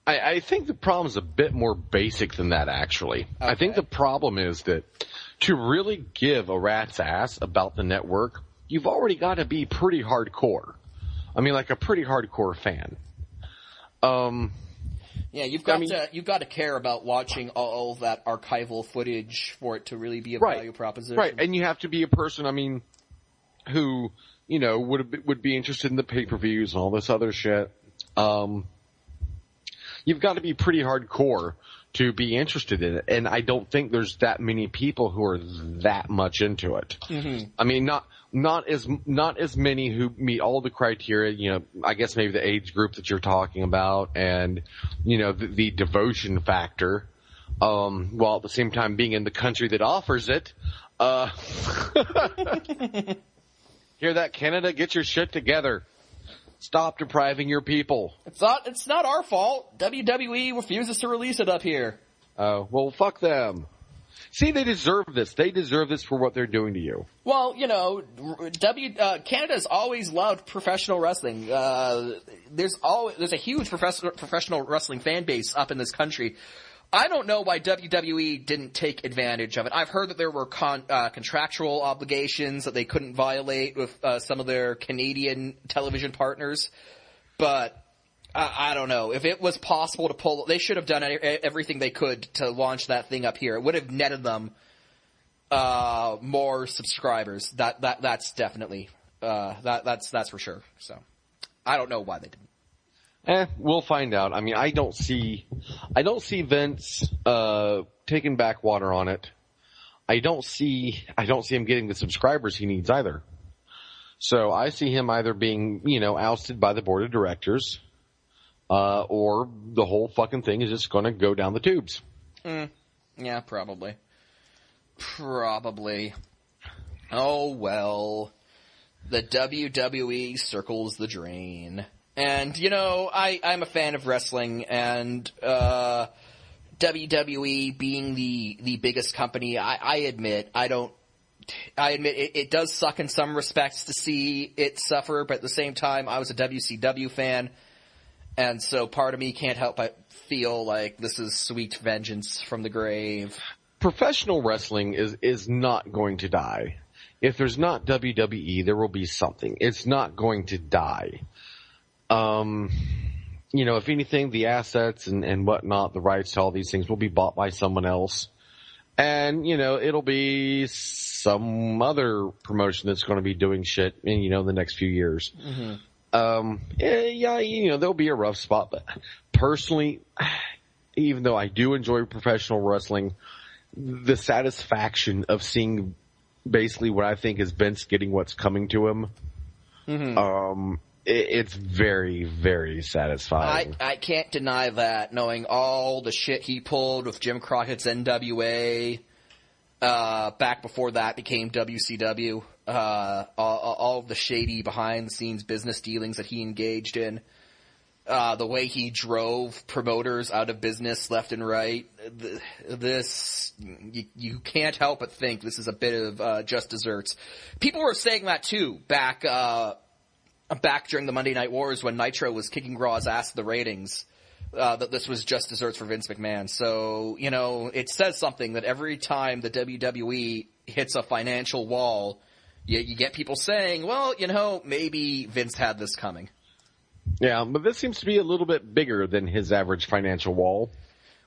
I think the problem is a bit more basic than that, actually. Okay. I think the problem is that to really give a rat's ass about the network, you've already got to be pretty hardcore. I mean, like a pretty hardcore fan. Yeah, you've got to care about watching all that archival footage for it to really be a value proposition. Right, and you have to be a person, I mean, who, you know, would be interested in the pay-per-views and all this other shit. You've got to be pretty hardcore to be interested in it, and I don't think there's that many people who are that much into it. Mm-hmm. I mean, not as many who meet all the criteria. You know, I guess maybe the age group that you're talking about, and you know the devotion factor. While at the same time being in the country that offers it. Hear that, Canada? Get your shit together. Stop depriving your people. It's not our fault. WWE refuses to release it up here. Oh, well, fuck them. See, they deserve this. They deserve this for what they're doing to you. Well, you know, Canada's always loved professional wrestling. There's a huge professional wrestling fan base up in this country. I don't know why WWE didn't take advantage of it. I've heard that there were contractual obligations that they couldn't violate with some of their Canadian television partners, but I don't know. If it was possible to pull, they should have done everything they could to launch that thing up here. It would have netted them more subscribers. That's definitely that's for sure. So I don't know why they didn't. We'll find out. I mean, I don't see Vince taking back water on it. I don't see him getting the subscribers he needs either. So I see him either being, you know, ousted by the board of directors, or the whole fucking thing is just going to go down the tubes. Yeah, probably. Oh well, the WWE circles the drain. And, you know, I'm a fan of wrestling, and WWE being the biggest company, I admit it does suck in some respects to see it suffer, but at the same time, I was a WCW fan, and so part of me can't help but feel like this is sweet vengeance from the grave. Professional wrestling is not going to die. If there's not WWE, there will be something. It's not going to die. You know, if anything, the assets and whatnot, the rights to all these things will be bought by someone else. And, you know, it'll be some other promotion that's going to be doing shit in, you know, the next few years. Mm-hmm. Yeah, you know, there'll be a rough spot. But personally, even though I do enjoy professional wrestling, the satisfaction of seeing basically what I think is Vince getting what's coming to him, mm-hmm. It's very, very satisfying. I can't deny that, knowing all the shit he pulled with Jim Crockett's NWA, back before that became WCW, all of the shady behind-the-scenes business dealings that he engaged in, the way he drove promoters out of business left and right. You can't help but think this is a bit of just desserts. People were saying that, too, back during the Monday Night Wars when Nitro was kicking Raw's ass in the ratings. that this was just desserts for Vince McMahon. So, it says something that every time the WWE hits a financial wall, you get people saying, well, maybe Vince had this coming. Yeah, but this seems to be a little bit bigger than his average financial wall.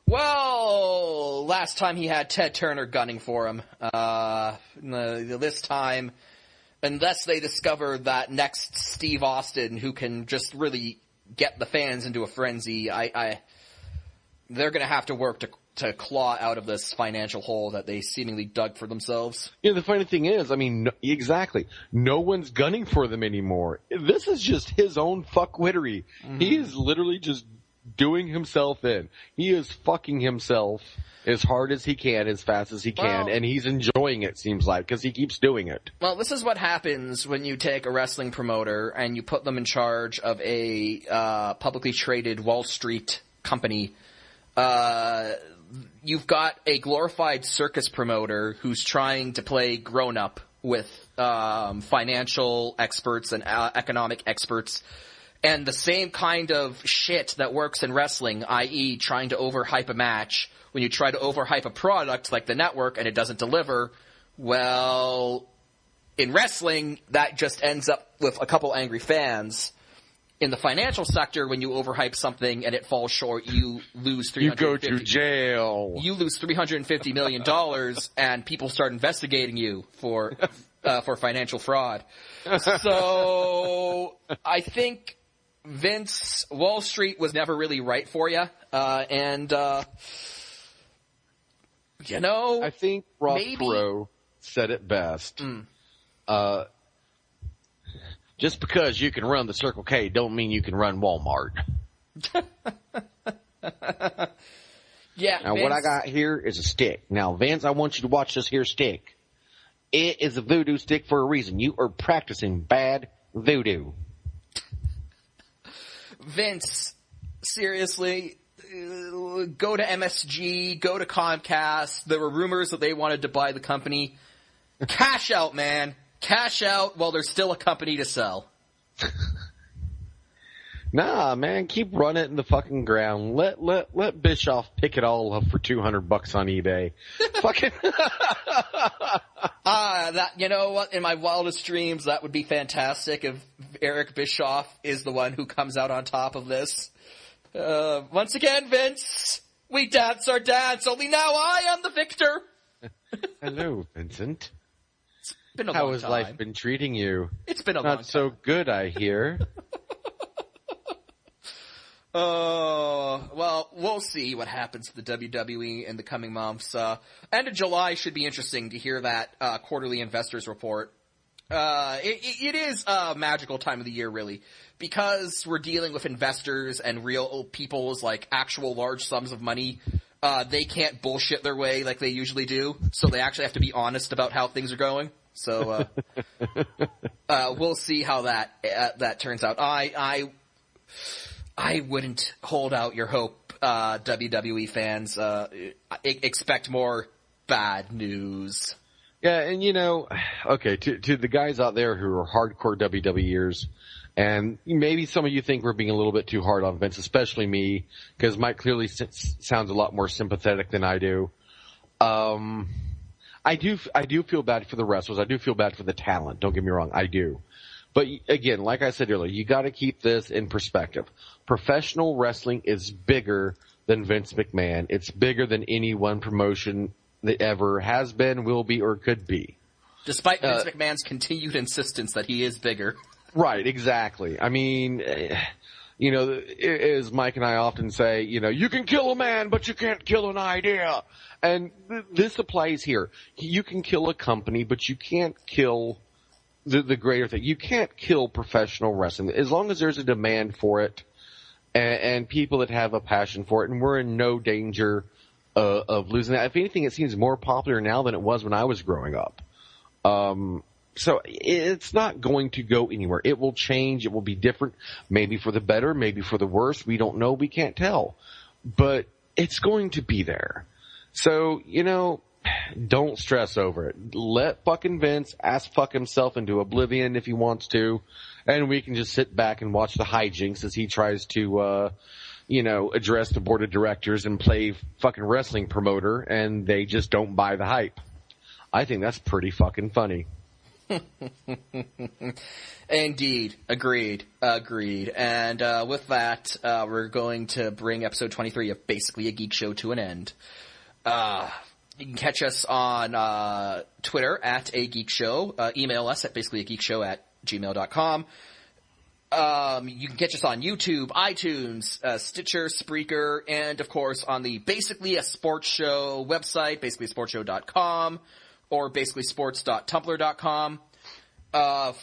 Well, last time he had Ted Turner gunning for him. This time, unless they discover that next Steve Austin who can just really get the fans into a frenzy, they're going to have to work to claw out of this financial hole that they seemingly dug for themselves. Yeah, the funny thing is, exactly. No one's gunning for them anymore. This is just his own fuckwittery. Mm-hmm. He is literally just doing himself in. He is fucking himself as hard as he can, as fast as he can, and he's enjoying it, seems like, because he keeps doing it. Well, this is what happens when you take a wrestling promoter and you put them in charge of a publicly traded Wall Street company. You've got a glorified circus promoter who's trying to play grown-up with financial experts and economic experts, and the same kind of shit that works in wrestling, i.e. trying to overhype a match. When you try to overhype a product like the network and it doesn't deliver, well, in wrestling, that just ends up with a couple angry fans. In the financial sector, when you overhype something and it falls short, you lose $350. You go to jail. You lose $350 million, and people start investigating you for financial fraud. So I think Wall Street was never really right for you, I think Ross Perot said it best. Just because you can run the Circle K don't mean you can run Walmart. Yeah. Now, Vince, what I got here is a stick. Now, Vince, I want you to watch this here stick. It is a voodoo stick for a reason. You are practicing bad voodoo. Vince, seriously, go to MSG, go to Comcast. There were rumors that they wanted to buy the company. Cash out, man. Cash out while there's still a company to sell. Nah, man, keep running it in the fucking ground. Let Bischoff pick it all up for $200 on eBay. Fucking. You know what? In my wildest dreams, that would be fantastic if Eric Bischoff is the one who comes out on top of this. Once again, Vince, we dance our dance, only now I am the victor. Hello, Vincent. It's been a How long has time. life been treating you? It's been a long time. Not so good, I hear. Well, we'll see what happens to the WWE in the coming months. End of July should be interesting to hear that quarterly investors report. It is a magical time of the year, really, because we're dealing with investors and real people's, like, actual large sums of money. They can't bullshit their way like they usually do, so they actually have to be honest about how things are going. So, we'll see how that turns out. I wouldn't hold out your hope, WWE fans. Expect more bad news. Yeah, and okay, to the guys out there who are hardcore WWEers, and maybe some of you think we're being a little bit too hard on Vince, especially me, because Mike clearly sounds a lot more sympathetic than I do. I do feel bad for the wrestlers. I do feel bad for the talent. Don't get me wrong, I do. But again, like I said earlier, you got to keep this in perspective. Professional wrestling is bigger than Vince McMahon. It's bigger than any one promotion that ever has been, will be, or could be. Despite Vince McMahon's continued insistence that he is bigger. Right, exactly. I mean, as Mike and I often say, you can kill a man, but you can't kill an idea. And this applies here. You can kill a company, but you can't kill the greater thing. You can't kill professional wrestling. As long as there's a demand for it and people that have a passion for it, and we're in no danger of losing that. If anything, it seems more popular now than it was when I was growing up. So it's not going to go anywhere. It will change. It will be different, maybe for the better, maybe for the worse. We don't know. We can't tell. But it's going to be there. So, don't stress over it. Let fucking Vince fuck himself into oblivion if he wants to, and we can just sit back and watch the hijinks as he tries to address the board of directors and play fucking wrestling promoter, and they just don't buy the hype. I think that's pretty fucking funny. Indeed. Agreed. And with that, we're going to bring episode 23 of Basically a Geek Show to an end. You can catch us on Twitter at A Geek Show. Email us at basicallyageekshow@gmail.com. You can catch us on YouTube, iTunes, Stitcher, Spreaker, and, of course, on the Basically a Sports Show website, basicallysportshow.com, or basicallysports.tumblr.com.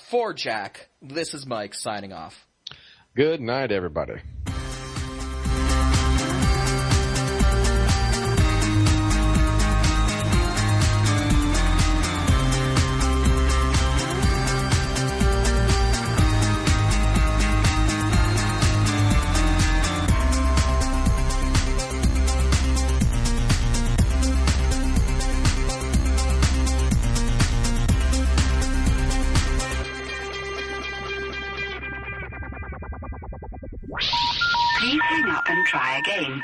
For Jack, this is Mike signing off. Good night, everybody. Please hang up and try again.